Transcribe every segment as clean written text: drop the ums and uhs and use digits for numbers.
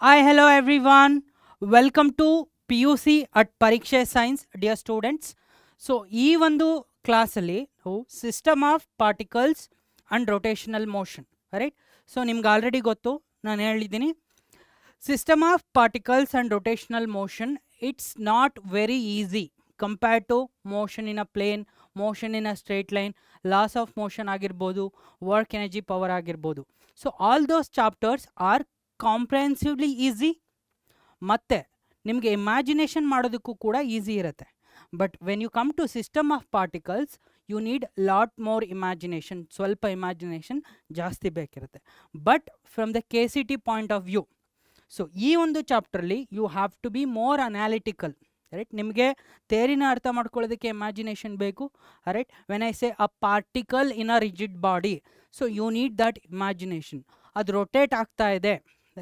Hi, hello everyone. Welcome to PUC at Pariksha Science, dear students. So, ಈ ಒಂದು ಕ್ಲಾಸಲ್ಲಿ ನಾವು system of particles and rotational motion right. So ನಿಮ್ಗೆ already ಗೊತ್ತು, ನಾನು ಹೇಳಿದ್ದೀನಿ system of particles and rotational motion it's not very easy compared to motion in a plane, motion in a straight line, laws of motion ಆಗಿರ್ಬೋದು, work energy power ಆಗಿರ್ಬೋದು. So all those chapters are comprehensively easy, ಮತ್ತು ನಿಮಗೆ imagination ಮಾಡೋದಕ್ಕೂ ಕೂಡ easy ಇರುತ್ತೆ. But when you come to system of particles you need lot more imagination, ಸ್ವಲ್ಪ imagination ಜಾಸ್ತಿ ಬೇಕಿರುತ್ತೆ. But from the KCT point of view, so ಈ ಒಂದು ಚಾಪ್ಟ್ರಲ್ಲಿ you have to be more analytical right. ನಿಮಗೆ ಥೇರಿನ ಅರ್ಥ ಮಾಡ್ಕೊಳ್ಳೋದಕ್ಕೆ ಇಮ್ಯಾಜಿನೇಷನ್ ಬೇಕು right. When I say a particle in a rigid body, so you need that imagination. ಅದು rotate ಆಗ್ತಾ ಇದೆ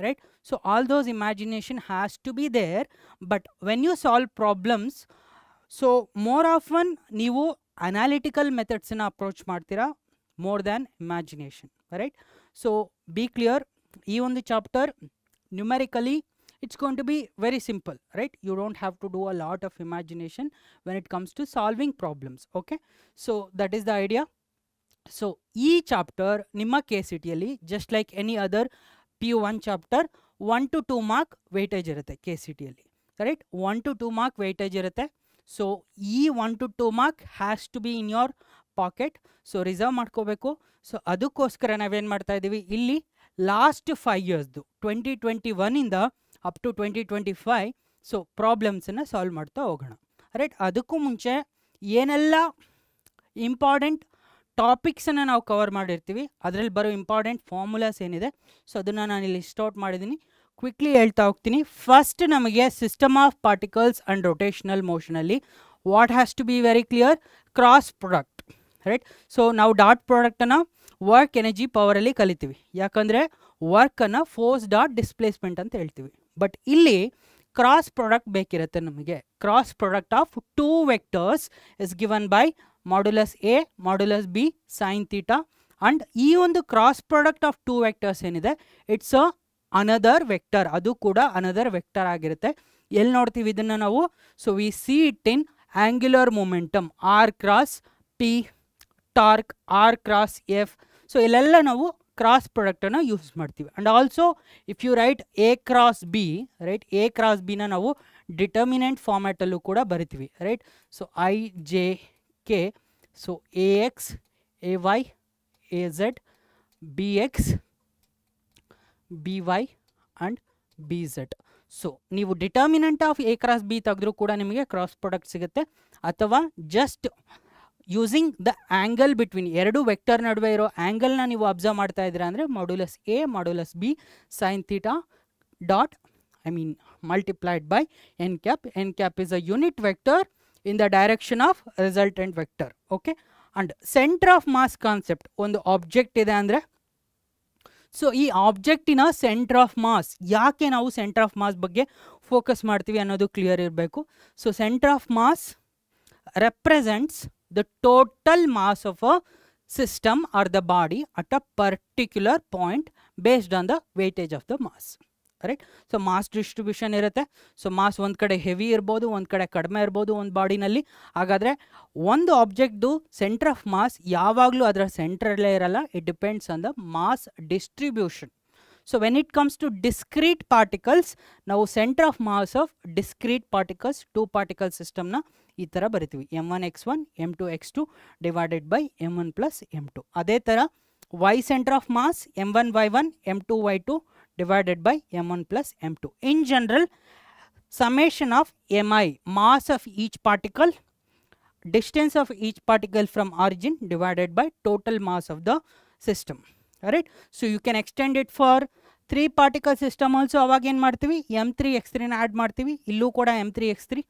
right. So all those imagination has to be there, but when you solve problems, so more often ನೀವು analytical methods na approach ಮಾಡ್ತೀರಾ more than imagination right. So be clear, ಈ ಒಂದು chapter numerically it's going to be very simple right. You don't have to do a lot of imagination when it comes to solving problems. Okay, so that is the idea. So ಈ chapter ನಿಮ್ಮ KCT ಅಲ್ಲಿ just like any other PU1 chapter 1 to 2 mark weightage ಇರುತ್ತೆ KCT ಅಲ್ಲಿ right. 1 to 2 mark weightage ಇರುತ್ತೆ. So ಈ 1 to 2 mark has to be in your pocket. So reserve ಮಾಡ್ಕೋಬೇಕು. So ಅದಕ್ಕೋಸ್ಕರ ನಾವೇನು ಮಾಡ್ತಾ ಇದ್ದೀವಿ ಇಲ್ಲಿ ಲಾಸ್ಟ್ 5 ಇಯರ್ಸ್ದು 2021ಇಂದ ಅಪ್ ಟು 2025 ಸೊ ಪ್ರಾಬ್ಲಮ್ಸನ್ನು ಸಾಲ್ವ್ ಮಾಡ್ತಾ ಹೋಗೋಣ ರೈಟ್. ಅದಕ್ಕೂ ಮುಂಚೆ ಏನೆಲ್ಲ ಇಂಪಾರ್ಟೆಂಟ್ ಟಾಪಿಕ್ಸನ್ನು ನಾವು ಕವರ್ ಮಾಡಿರ್ತೀವಿ, ಅದರಲ್ಲಿ ಬರೋ ಇಂಪಾರ್ಟೆಂಟ್ ಫಾರ್ಮುಲಾಸ್ ಏನಿದೆ ಸೊ ಅದನ್ನು ನಾನು ಇಲ್ಲಿ ಲಿಸ್ಟ್ ಔಟ್ ಮಾಡಿದ್ದೀನಿ, ಕ್ವಿಕ್ಲಿ ಹೇಳ್ತಾ ಹೋಗ್ತೀನಿ. ಫಸ್ಟ್ ನಮಗೆ system of particles and rotational ಮೋಷನಲ್ಲಿ what has to be very clear, cross product right. So ನಾವು ಡಾಟ್ ಪ್ರಾಡಕ್ಟನ್ನು ವರ್ಕ್ ಎನರ್ಜಿ ಪವರಲ್ಲಿ ಕಲಿತೀವಿ, ಯಾಕಂದರೆ ವರ್ಕನ್ನು ಫೋರ್ಸ್ ಡಾಟ್ ಡಿಸ್ಪ್ಲೇಸ್ಮೆಂಟ್ ಅಂತ ಹೇಳ್ತೀವಿ. ಬಟ್ ಇಲ್ಲಿ ಕ್ರಾಸ್ ಪ್ರಾಡಕ್ಟ್ ಬೇಕಿರುತ್ತೆ ನಮಗೆ. Cross product of 2 vectors is given by modulus A modulus B sign theta. And ಈ ಒಂದು ಕ್ರಾಸ್ ಪ್ರಾಡಕ್ಟ್ ಆಫ್ 2 ವೆಕ್ಟರ್ಸ್ ಏನಿದೆ ಇಟ್ಸ್ ಅನದರ್ ವೆಕ್ಟರ್, ಅದು ಕೂಡ ಅನದರ್ ವೆಕ್ಟರ್ ಆಗಿರುತ್ತೆ. ಎಲ್ಲಿ ನೋಡ್ತೀವಿ ಇದನ್ನು ನಾವು, so we see it in angular momentum R cross P, torque R cross F. So ಇಲ್ಲೆಲ್ಲ ನಾವು ಕ್ರಾಸ್ ಪ್ರಾಡಕ್ಟನ್ನು ಯೂಸ್ ಮಾಡ್ತೀವಿ. And also if you write A cross B right, A cross ಬಿನ ನಾವು ಡಿಟರ್ಮಿನೆಂಟ್ ಫಾರ್ಮ್ಯಾಟಲ್ಲೂ ಕೂಡ ಬರಿತೀವಿ right. So IJK, so AX, AY, AZ, BX, BY and BZ. So ನೀವು determinant of A cross B ತೆಗೆದ್ರೂ ಕೂಡ ನಿಮಗೆ ಕ್ರಾಸ್ ಪ್ರಾಡಕ್ಟ್ ಸಿಗುತ್ತೆ, ಅಥವಾ just using the angle between ಎರಡು ವೆಕ್ಟರ್ ನಡುವೆ ಇರೋ ಆ್ಯಂಗಲ್ನ ನೀವು ಅಬ್ಸರ್ವ್ ಮಾಡ್ತಾ ಇದ್ದೀರಾ ಅಂದರೆ modulus A modulus B sign dot ಡಾಟ್ multiplied by n cap. n cap is a unit vector in the direction of resultant vector. Okay, and center of mass concept, ಒಂದು ಆಬ್ಜೆಕ್ಟ್ ಇದೆ ಅಂದರೆ ಸೊ ಈ ಆಬ್ಜೆಕ್ಟಿನ centre of mass, ಯಾಕೆ ನಾವು centre of mass ಬಗ್ಗೆ focus ಮಾಡ್ತೀವಿ ಅನ್ನೋದು clear ಇರಬೇಕು. So centre of mass represents the total mass of a system or the body at a particular point based on the weightage of the mass right. So mass distribution ಇರುತ್ತೆ. So mass ಒಂದು ಕಡೆ heavy ಇರ್ಬೋದು, ಒಂದು ಕಡೆ ಕಡಿಮೆ ಇರ್ಬೋದು ಒಂದು ಬಾಡಿನಲ್ಲಿ. ಹಾಗಾದರೆ ಒಂದು ಆಬ್ಜೆಕ್ಟ್ದು ಸೆಂಟರ್ ಆಫ್ ಮಾಸ್ ಯಾವಾಗಲೂ ಅದರ ಸೆಂಟ್ರಲ್ಲೇ ಇರಲ್ಲ, it depends on the mass distribution. So when it comes to discrete particles, ನಾವು centre of mass of discrete particles 2 particle ಸಿಸ್ಟಮ್ನ ಈ ಥರ ಬರಿತೀವಿ, m1x1 m2x2 divided by m1 plus m2. ಅದೇ ಥರ y centre of mass m1y1 m2y2 divided by m1 plus m2. In general, summation of mi, mass of each particle, distance of each particle from origin divided by total mass of the system. Alright, so you can extend it for 3 particle system also. ಅವಾಗ ಏನು ಮಾಡ್ತೀವಿ, m3x3 ನ add ಮಾಡ್ತೀವಿ, ಇಲ್ಲೂ ಕೂಡ m3x3.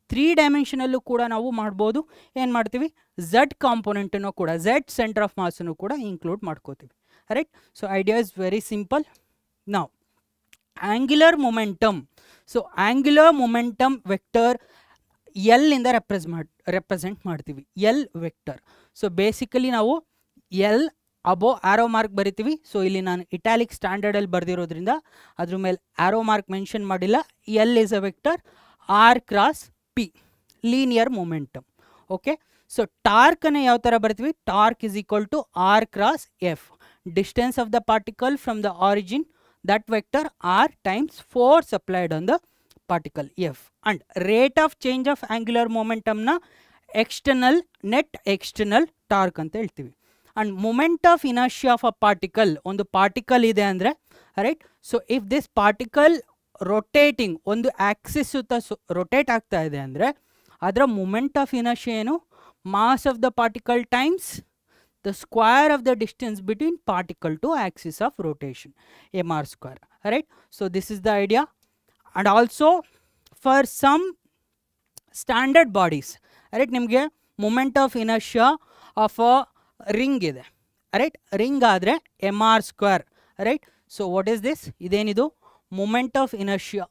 3 ಡೈಮೆನ್ಷನಲ್ಲೂ ಕೂಡ ನಾವು ಮಾಡ್ಬೋದು. ಏನು ಮಾಡ್ತೀವಿ, z ಕಾಂಪೊನೆಂಟನ್ನು ಕೂಡ, z ಸೆಂಟರ್ ಆಫ್ ಮಾಸನ್ನು ಕೂಡ ಇನ್ಕ್ಲೂಡ್ ಮಾಡ್ಕೋತೀವಿ right. So idea is very simple. Now angular momentum, so angular momentum vector L ಇಂದ ರೆಪ್ರೆಸೆಂಟ್ ಮಾಡ್ತೀವಿ, L ವೆಕ್ಟರ್. ಸೊ ಬೇಸಿಕಲಿ ನಾವು L ಅಬೋ ಆರೋ ಮಾರ್ಕ್ ಬರಿತೀವಿ. ಸೊ ಇಲ್ಲಿ ನಾನು ಇಟ್ಯಾಲಿಕ್ ಸ್ಟ್ಯಾಂಡರ್ಡಲ್ಲಿ ಬರೆದಿರೋದ್ರಿಂದ ಅದ್ರ ಮೇಲೆ ಆರೋ ಮಾರ್ಕ್ ಮೆನ್ಷನ್ ಮಾಡಿಲ್ಲ. L is a vector, R cross P, linear momentum. Okay, so ಟಾರ್ಕನ್ನು ಯಾವ ಥರ ಬರ್ತೀವಿ? Torque is equal to R cross F, distance of the particle from the origin, that vector r times force applied on the particle f, and rate of change of angular momentum na external net external torque anta heltivi. And moment of inertia of a particle, ಒಂದು particle ಇದೆ ಅಂದರೆ right. So if this particle rotating ಒಂದು axis ಸುತ್ತ rotate ಆಗ್ತಾ ಇದೆ ಅಂದರೆ ಅದರ moment of inertia ಏನು? Mass of the particle times the square of the distance between particle to axis of rotation, mr square, right? So this is the idea. And also for some standard bodies, right, nimge moment of inertia of a ring ide, right? Ring adre mr square, right? So what is this? Idenidu moment of inertia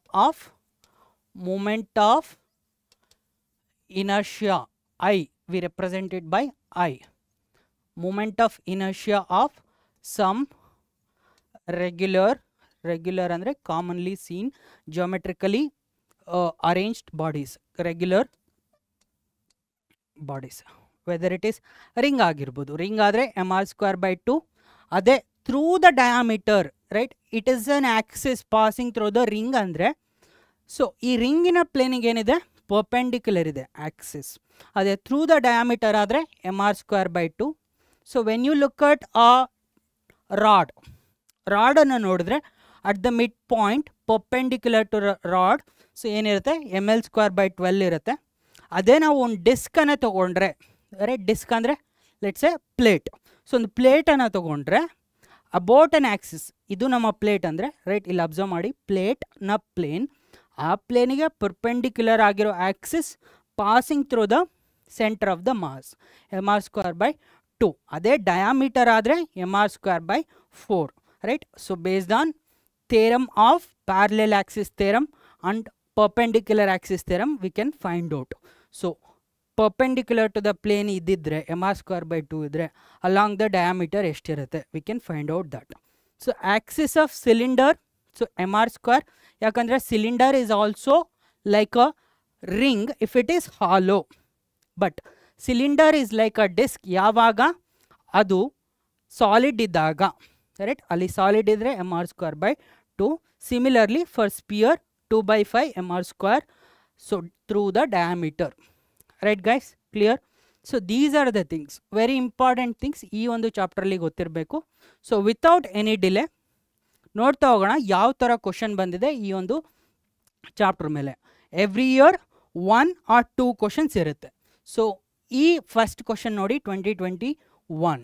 I, we represent it by I. Moment of inertia of some regular andre commonly seen geometrically arranged bodies, regular bodies, whether it is ring agirbodu, ring adre mr square by 2, ade through the diameter, right? It is an axis passing through the ring andre, so ee ring ina plane ige enide perpendicular ide axis, ade through the diameter adre mr square by 2. So when you look at a rod ಅನ್ನು ನೋಡಿದ್ರೆ at the midpoint perpendicular to rod, so ಏನಿರುತ್ತೆ ml square by 12 ಇರುತ್ತೆ. ಅದೇ ನಾವು ಒಂದು ಡಿಸ್ಕನ್ನು ತೊಗೊಂಡ್ರೆ, right, disc ಅಂದರೆ let's A plate. So ಒಂದು ಪ್ಲೇಟನ್ನು ತೊಗೊಂಡ್ರೆ ಅಬೌಟ್ ಅನ್ ಆಕ್ಸಿಸ್, ಇದು ನಮ್ಮ ಪ್ಲೇಟ್ ಅಂದರೆ ರೈಟ್, ಇಲ್ಲಿ ಅಬ್ಸರ್ವ್ ಮಾಡಿ, ಪ್ಲೇಟ್ನ ಪ್ಲೇನ್, ಆ ಪ್ಲೇನಿಗೆ ಪರ್ಪೆಂಡಿಕ್ಯುಲರ್ ಆಗಿರೋ axis passing through the centre of the mass, mr square by 2. ಅದೇ ಡಯಾಮೀಟರ್ ಆದರೆ mr square by 4, right? So based on theorem of parallel axis theorem and perpendicular axis theorem we can find out. So perpendicular to the plane ididre mr square by 2 idre along the diameter eshtirutte, we can find out that. So axis of cylinder, so mr square, yakandre cylinder is also like a ring if it is hollow, but cylinder is like a disc ಯಾವಾಗ ಅದು solid ಇದ್ದಾಗ, right, ಅಲ್ಲಿ solid ಇದ್ದರೆ mr square by 2. Similarly for sphere 2/5 mr square, so through the diameter, right guys, clear? So these are the things, very important things ಈ ಒಂದು ಚಾಪ್ಟ್ರಲ್ಲಿ ಗೊತ್ತಿರಬೇಕು. So without any delay ನೋಡ್ತಾ ಹೋಗೋಣ ಯಾವ ಥರ ಕ್ವಶನ್ ಬಂದಿದೆ ಈ ಒಂದು ಚಾಪ್ಟರ್ ಮೇಲೆ. ಎವ್ರಿ ಇಯರ್ 1 or 2 ಕ್ವಶನ್ಸ್ ಇರುತ್ತೆ. ಸೊ ಈ ಫಸ್ಟ್ ಕ್ವಶನ್ ನೋಡಿ 2021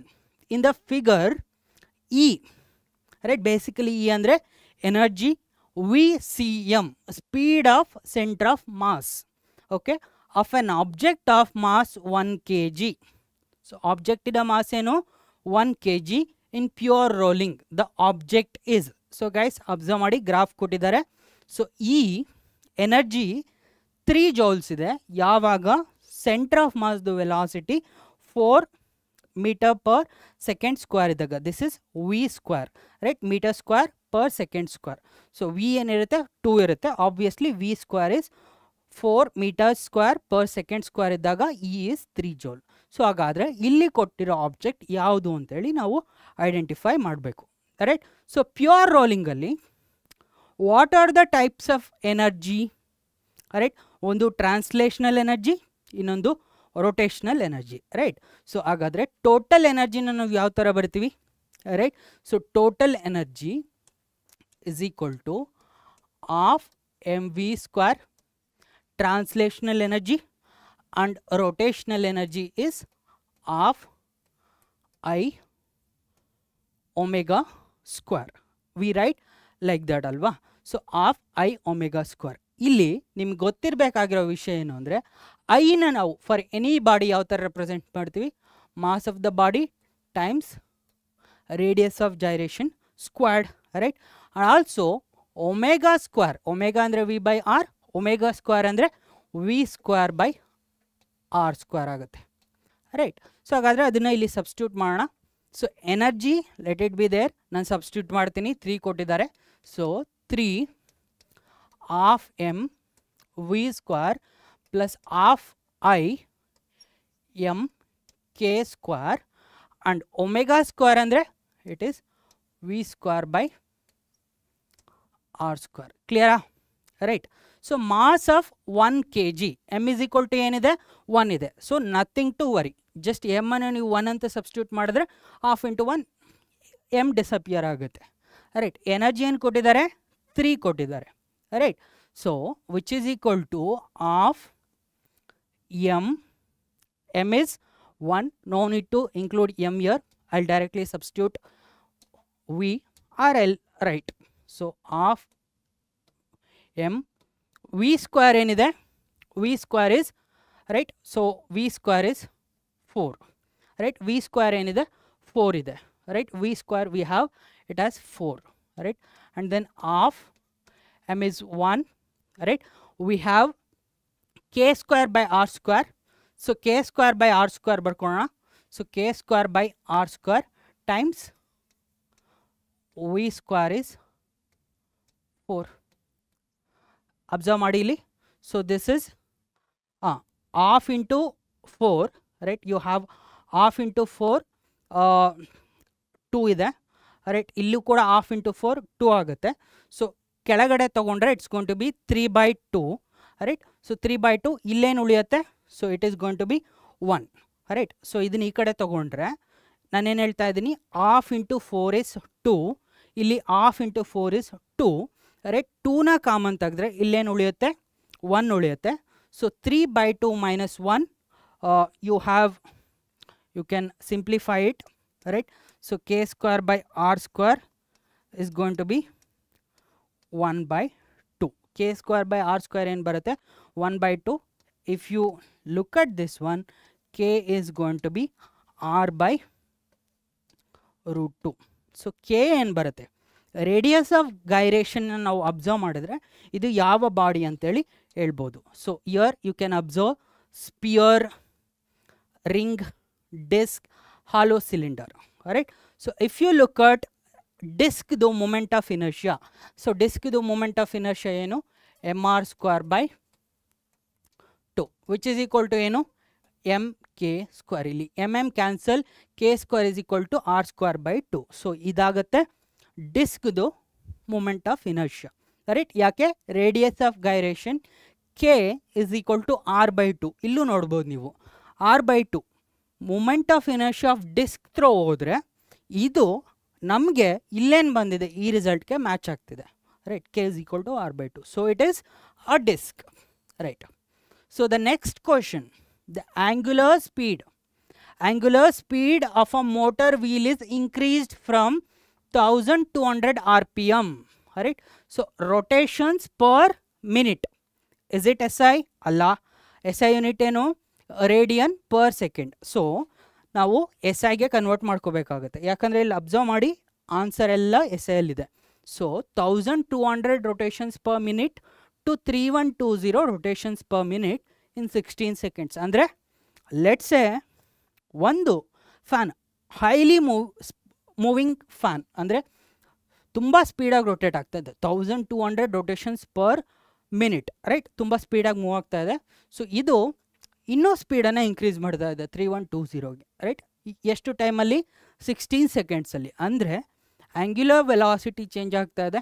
in the figure E, right, basically E ಅಂದರೆ energy, V C M speed of centre of mass, okay, of an object of mass 1 kg. So ಆಬ್ಜೆಕ್ಟಿನ mass ಏನು 1 kg in pure rolling, the object is. So guys observe ಮಾಡಿ, graph ಕೊಟ್ಟಿದ್ದಾರೆ. So ಈ energy 3 joules ಇದೆ ಯಾವಾಗ centre of ಮಾಸ್ದು velocity 4 meter per second square ಇದ್ದಾಗ, this is V square, right, metre square per second square. So V ಏನಿರುತ್ತೆ 2 ಇರುತ್ತೆ, obviously V square is 4 meter square per second square ಇದ್ದಾಗ E is 3 joule. So ಹಾಗಾದರೆ ಇಲ್ಲಿ ಕೊಟ್ಟಿರೋ object ಯಾವುದು ಅಂತೇಳಿ ನಾವು ಐಡೆಂಟಿಫೈ ಮಾಡಬೇಕು, ರೈಟ್? ಸೊ ಪ್ಯೂರ್ ರೋಲಿಂಗಲ್ಲಿ what are the types of energy, right? ಒಂದು ಟ್ರಾನ್ಸ್ಲೇಷನಲ್ ಎನರ್ಜಿ, ಇನ್ನೊಂದು ರೊಟೇಷನಲ್ ಎನರ್ಜಿ, ರೈಟ್? ಸೊ ಹಾಗಾದರೆ ಟೋಟಲ್ ಎನರ್ಜಿನ ನಾವು ಯಾವ ಥರ ಬರ್ತೀವಿ, right? So total energy is equal to half mv square, translational energy, and rotational energy is half I omega square. We write like that ಅಲ್ವಾ? So half I omega square. ಇಲ್ಲಿ ನಿಮ್ಗೆ ಗೊತ್ತಿರಬೇಕಾಗಿರೋ ವಿಷಯ ಏನು ಅಂದರೆ, ಐನ ನಾವು ಫಾರ್ ಎನಿ ಬಾಡಿ ಯಾವ ಥರ ರೆಪ್ರೆಸೆಂಟ್ ಮಾಡ್ತೀವಿ, mass of the body times radius of gyration squared, right? And also omega square, omega ಅಂದರೆ V by R, omega square ಅಂದರೆ V square by R square ಆಗುತ್ತೆ, ರೈಟ್? ಸೊ ಹಾಗಾದರೆ ಅದನ್ನು ಇಲ್ಲಿ substitute ಮಾಡೋಣ. So energy let it be there, ನಾನು substitute ಮಾಡ್ತೀನಿ, 3 ಕೊಟ್ಟಿದ್ದಾರೆ. So 3 half M V square plus half I M K square and omega square ಅಂದರೆ it is V square by R square. ಕ್ಲಿಯರಾ? Right. So mass of 1 kg, M is equal to ಏನಿದೆ 1 ಇದೆ. So nothing to worry, just M ಅನ್ನು ನೀವು 1 ಅಂತ substitute ಮಾಡಿದ್ರೆ half into 1 M disappear ಆಗುತ್ತೆ. Right. Energy ಏನು ಕೊಟ್ಟಿದ್ದಾರೆ? 3 ಕೊಟ್ಟಿದ್ದಾರೆ. Right. So which is equal to half M, M is 1, no need to include m here, I'll directly substitute v or L, right. So half m, v square ಏನಿದೆ, v square is, right, so v square is 4, right, v square ಏನಿದೆ 4 ಇದೆ, right, v square we have it as 4, right, and then half m is 1, right, we have k square by r square. So k square by r square ಬರ್ಕೋಣ. So k square by r square times v square is 4. Observe ಮಾಡಿ ಇಲ್ಲಿ. So this is half into 4, right, you have half into 4, 2 ಇದೆ, right, ಇಲ್ಲೂ ಕೂಡ half into 4 2 ಆಗುತ್ತೆ. So ಕೆಳಗಡೆ ತಗೊಂಡ್ರೆ it's going to be 3/2, right. So 3/2 ಇಲ್ಲೇನು ಉಳಿಯುತ್ತೆ? So it is going to be 1, right. So ಇದನ್ನ ಈ ಕಡೆ ತೊಗೊಂಡ್ರೆ ನಾನೇನು ಹೇಳ್ತಾ ಇದ್ದೀನಿ, ಹಾಫ್ ಇಂಟು 4 ಇಸ್ 2, ಇಲ್ಲಿ ಹಾಫ್ ಇಂಟು 4 ಇಸ್ 2, ರೈಟ್. 2ನ ಕಾಮನ್ ತೆಗೆದ್ರೆ ಇಲ್ಲೇನು ಉಳಿಯುತ್ತೆ? 1 ಉಳಿಯುತ್ತೆ. So 3/2 minus 1, you can simplify it, right. So k square by r square is going to be 1/2. K square by r square ಏನು ಬರುತ್ತೆ? 1/2. If you look at this one, k is going to be r by root 2. So k ಏನು ಬರುತ್ತೆ? Radius of gyration ನಾವು ಅಬ್ಸರ್ವ್ ಮಾಡಿದ್ರೆ ಇದು ಯಾವ body ಅಂತೇಳಿ ಹೇಳ್ಬೋದು. So here you can observe sphere, ring, disc, hollow cylinder, right. So if you look at ಡಿಸ್ಕ್ದು ಮೂಮೆಂಟ್ ಆಫ್ ಇನರ್ಷಿಯಾ, ಸೊ ಡಿಸ್ಕ್ದು ಮೂಮೆಂಟ್ ಆಫ್ ಇನರ್ಷಿಯಾ ಏನು? mr square by 2, which is equal to ಏನು? mk square. ಇಲ್ಲಿ mm cancel, k square is equal to r square by 2. So ಇದಾಗುತ್ತೆ ಡಿಸ್ಕ್ದು moment of inertia, right. ಯಾಕೆ? Radius of gyration k is equal to r/2. ಇಲ್ಲೂ ನೋಡ್ಬೋದು ನೀವು r/2 moment of inertia of disc through ಹೋದರೆ ಇದು ನಮಗೆ ಇಲ್ಲೇನು ಬಂದಿದೆ ಈ ರಿಸಲ್ಟ್ಗೆ ಮ್ಯಾಚ್ ಆಗ್ತಿದೆ, right. K is equal to r/2. So it is a disk, right. So the next question, the angular speed of a motor wheel is increased from 1200 rpm, right. So rotations per minute, is it SI? ಅಲ್ಲ, SI unit ಏನು? Radian per second. So ನಾವು SIಗೆ convert ಮಾಡ್ಕೋಬೇಕಾಗುತ್ತೆ, ಯಾಕಂದರೆ ಇಲ್ಲಿ observe ಮಾಡಿ answer ಎಲ್ಲ SI ಇದೆ. So 1200 rotations per minute to 3120 rotations per minute in 16 seconds. ಅಂದರೆ ಲೆಟ್ಸ್ ಸೇ ಒಂದು ಫ್ಯಾನ್, ಹೈಲಿ ಮೂವಿಂಗ್ ಫ್ಯಾನ್, ಅಂದರೆ ತುಂಬ ಸ್ಪೀಡಾಗಿ ರೊಟೇಟ್ ಆಗ್ತಾ ಇದೆ, 1200 rotations per minute, ರೈಟ್. ತುಂಬ ಸ್ಪೀಡಾಗಿ ಮೂವ್ ಆಗ್ತಾ ಇದೆ. ಸೊ ಇದು ಇನ್ನೂ ಸ್ಪೀಡನ್ನು ಇನ್ಕ್ರೀಸ್ ಮಾಡ್ತಾ ಇದೆ 3120ಗೆ, ರೈಟ್. ಎಷ್ಟು ಟೈಮಲ್ಲಿ? 16 ಸೆಕೆಂಡ್ಸಲ್ಲಿ. ಅಂದರೆ ಆ್ಯಂಗ್ಯುಲರ್ ವೆಲಾಸಿಟಿ ಚೇಂಜ್ ಆಗ್ತಾ ಇದೆ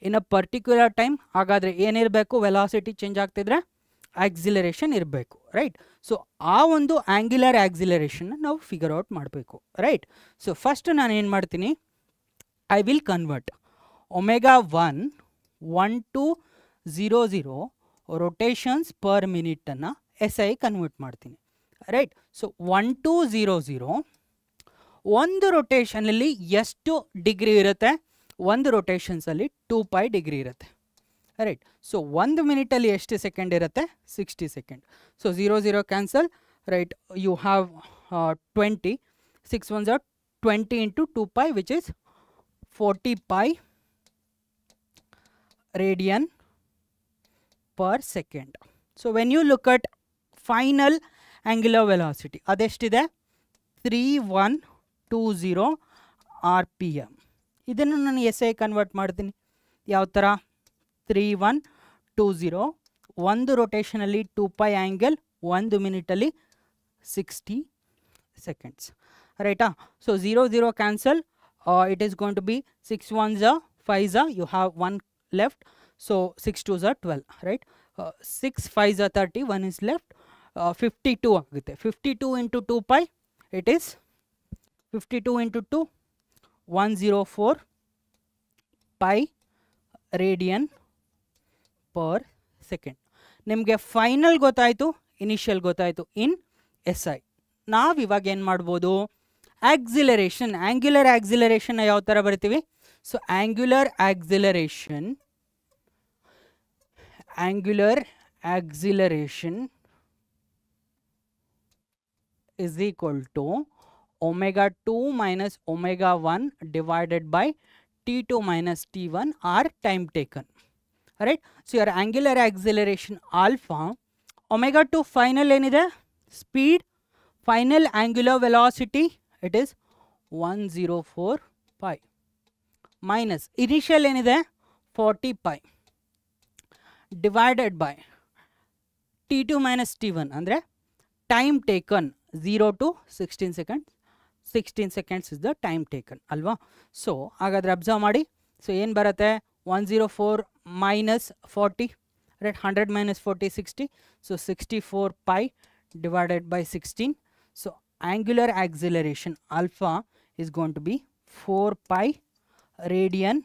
ಇನ್ ಅ ಪರ್ಟಿಕ್ಯುಲರ್ ಟೈಮ್. ಹಾಗಾದರೆ ಏನಿರಬೇಕು? ವೆಲಾಸಿಟಿ ಚೇಂಜ್ ಆಗ್ತಿದ್ರೆ ಆಕ್ಸಿಲರೇಷನ್ ಇರಬೇಕು, ರೈಟ್. ಸೊ ಆ ಒಂದು ಆ್ಯಂಗ್ಯುಲರ್ ಆಕ್ಸಿಲರೇಷನ್ನ ನಾವು ಫಿಗರ್ ಔಟ್ ಮಾಡಬೇಕು, ರೈಟ್. ಸೊ ಫಸ್ಟ್ ನಾನು ಏನು ಮಾಡ್ತೀನಿ, I will convert omega 1200 rotations per ಮಿನಿಟನ್ನು SI ಕನ್ವರ್ಟ್ ಮಾಡ್ತೀನಿ, ರೈಟ್. ಸೊ 1200 ಒಂದು ರೊಟೇಷನಲ್ಲಿ ಎಷ್ಟು ಡಿಗ್ರಿ ಇರುತ್ತೆ? ಒಂದು ರೊಟೇಷನ್ಸಲ್ಲಿ 2π ಡಿಗ್ರಿ ಇರುತ್ತೆ, ರೈಟ್. ಸೊ 1 ಮಿನಿಟಲ್ಲಿ ಎಷ್ಟು ಸೆಕೆಂಡ್ ಇರುತ್ತೆ? 60 second. So 00 cancel, right. You have 20, 6 1s are 20 into 2π, which is 40π radian per second. So when you look at final angular velocity, ಅದೆಷ್ಟಿದೆ? 3120 20 RPM. ಇದನ್ನು ನಾನು SI ಕನ್ವರ್ಟ್ ಮಾಡ್ತೀನಿ ಯಾವ ಥರ 3120 ಒಂದು ರೊಟೇಷನಲ್ಲಿ 2π angle 1 ಮಿನಿಟಲ್ಲಿ 60 seconds. Right? So 0 0 cancel. It is going to be 6 1s are 5s are, you have 1 left, so 6 2s are 12. Right? 6 5s are 30, 1 is left. 52 ಆಗುತ್ತೆ. 52 into 2 pi, it is 52 into 2 104 pi radian per second. ನಿಮಗೆ final ಗೊತ್ತಾಯಿತು, initial ಗೊತ್ತಾಯಿತು ಇನ್ SI. ನಾವು ಇವಾಗ ಏನು ಮಾಡ್ಬೋದು, acceleration, angular acceleration ಯಾವ ಥರ ಬರ್ತೀವಿ. So angular acceleration is equal to omega 2 minus omega 1 divided by t2 minus t1 or time taken. Alright, so your angular acceleration alpha, omega 2 final ಏನಿದೆ speed, final angular velocity, it is 104 pi minus initial ಏನಿದೆ 40 pi divided by t2 minus t1 ಅಂದರೆ time taken 0 to 16 seconds. 16 seconds is the time taken ಅಲ್ವಾ. So ಹಾಗಾದರೆ observe ಮಾಡಿ. So ಏನು ಬರುತ್ತೆ 104 minus 40, right? 100 minus 40 60, so 64 pi divided by 16. So angular acceleration alpha is going to be 4 pi radian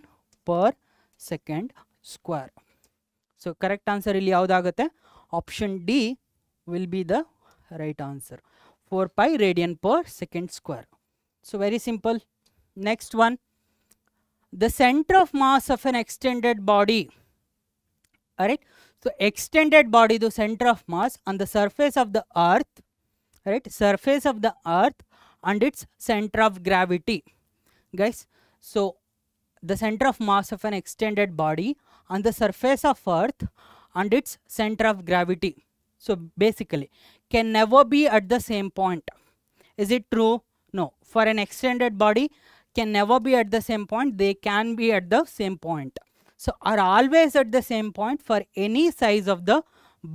per second square. So correct answer ಇಲ್ಲಿ ಯಾವುದಾಗುತ್ತೆ, option D will be the right answer. 4 pi radian per second square. So very simple. Next one, the center of mass of an extended body. Alright, so extended body, the center of mass on the surface of the earth, right? Surface of the earth and its center of gravity, guys. So the center of mass of an extended body on the surface of earth and its center of gravity, so basically can never be at the same point. Is it true? No. For an extended body can never be at the same point. They can be at the same point. So are always at the same point for any size of the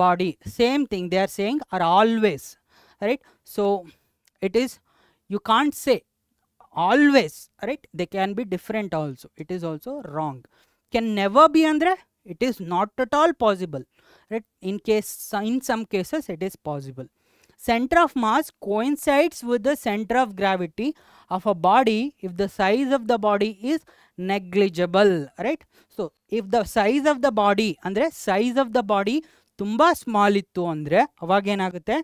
body. Same thing they are saying, are always. Right? So it is, you can't say always. Right? They can be different also. It is also wrong. Can never be andre, it is not at all possible. Right? In some cases it is possible. Center of mass coincides with the center of gravity of a body if the size of the body is negligible. Right? So if the size of the body andre, size of the body ತುಂಬಾ small ಇತ್ತು ಅಂದರೆ ಅವಾಗ ಏನಾಗುತ್ತೆ,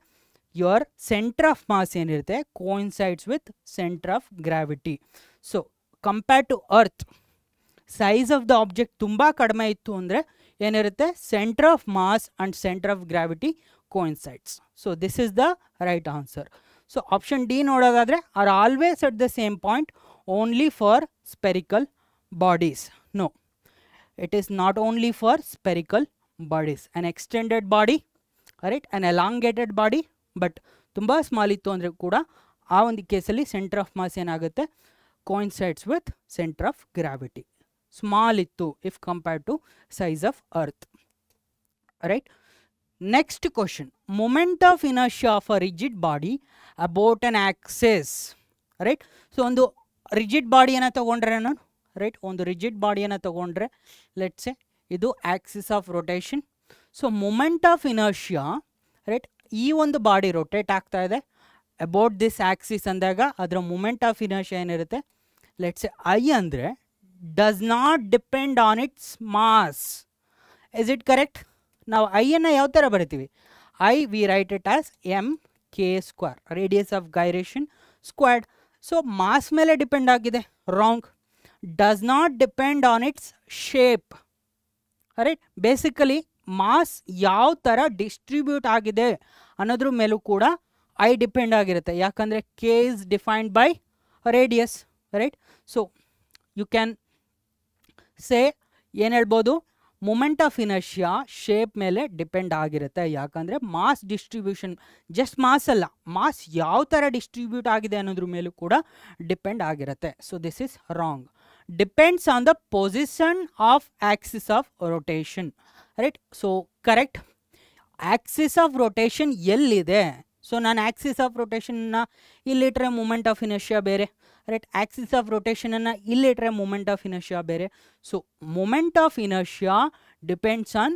your center of mass ಏನಿರುತ್ತೆ coincides with center of gravity. So compared to earth, size of the object ತುಂಬಾ ಕಡಿಮೆ ಇತ್ತು ಅಂದರೆ ಏನಿರುತ್ತೆ, center of mass and center of gravity coincides. So this is the right answer. So option D ನೋಡೋದಾದ್ರೆ are always at the same point only for spherical bodies. No, it is not only for spherical bodies. An extended body, right, an elongated body, but ತುಂಬಾ small ಇತ್ತು ಅಂದರೆ ಕೂಡ ಆ ಒಂದು ಕೇಸಲ್ಲಿ centre of mass ಏನಾಗುತ್ತೆ, coincides with center of gravity. Small ittu if compared to size of earth. Right? Next question, moment of inertia of a rigid body about an axis. Right? So ಒಂದು rigid body ಅನ್ನು ತಗೊಂಡ್ರೆ ನಾನು, right, ಒಂದು rigid body ಅನ್ನು ತಗೊಂಡ್ರೆ let's say ಇದು axis of rotation. So moment of inertia, right, ಈ ಒಂದು ಬಾಡಿ ರೊಟೇಟ್ ಆಗ್ತಾ ಇದೆ about this axis ಅಂದಾಗ ಅದರ moment of inertia ಏನಿರುತ್ತೆ, let's say I ಅಂದರೆ does not depend on its mass. Is it correct? Now I ಅನ್ನು ಯಾವ ಥರ ಬರಿತೀವಿ, I we write it as mk square, radius of gyration squared. So mass ಮೇಲೆ depend ಆಗಿದೆ, wrong. Does not depend on its shape. Right? Basically mass ಯಾವ ಥರ distribute ಆಗಿದೆ ಅನ್ನೋದ್ರ ಮೇಲೂ ಕೂಡ ಐ ಡಿಪೆಂಡ್ ಆಗಿರುತ್ತೆ, ಯಾಕಂದರೆ K is defined by radius. Right? So you can say ಏನು ಹೇಳ್ಬೋದು, ಮೂಮೆಂಟ್ ಆಫ್ ಇನರ್ಷಿಯಾ ಶೇಪ್ ಮೇಲೆ ಡಿಪೆಂಡ್ ಆಗಿರುತ್ತೆ. ಯಾಕಂದರೆ ಮಾಸ್ ಡಿಸ್ಟ್ರಿಬ್ಯೂಷನ್, ಜಸ್ಟ್ ಮಾಸ್ ಅಲ್ಲ, ಮಾಸ್ ಯಾವ ಥರ ಡಿಸ್ಟ್ರಿಬ್ಯೂಟ್ ಆಗಿದೆ ಅನ್ನೋದ್ರ ಮೇಲೂ ಕೂಡ ಡಿಪೆಂಡ್ ಆಗಿರುತ್ತೆ. So this is wrong. Depends on the position of axis of rotation, right. So correct. Axis of rotation ಎಲ್ಲಿದೆ? ಸೊ ನಾನು ಆಕ್ಸಿಸ್ ಆಫ್ ರೊಟೇಷನ್ನ ಇಲ್ಲಿಟ್ರೆ ಮೂಮೆಂಟ್ ಆಫ್ ಇನರ್ಷಿಯಾ ಬೇರೆ, ರೈಟ್. ಆಕ್ಸಿಸ್ ಆಫ್ ರೊಟೇಷನನ್ನು ಇಲ್ಲಿಟ್ರೆ ಮೂಮೆಂಟ್ ಆಫ್ ಇನರ್ಷಿಯಾ ಬೇರೆ. So moment of inertia depends on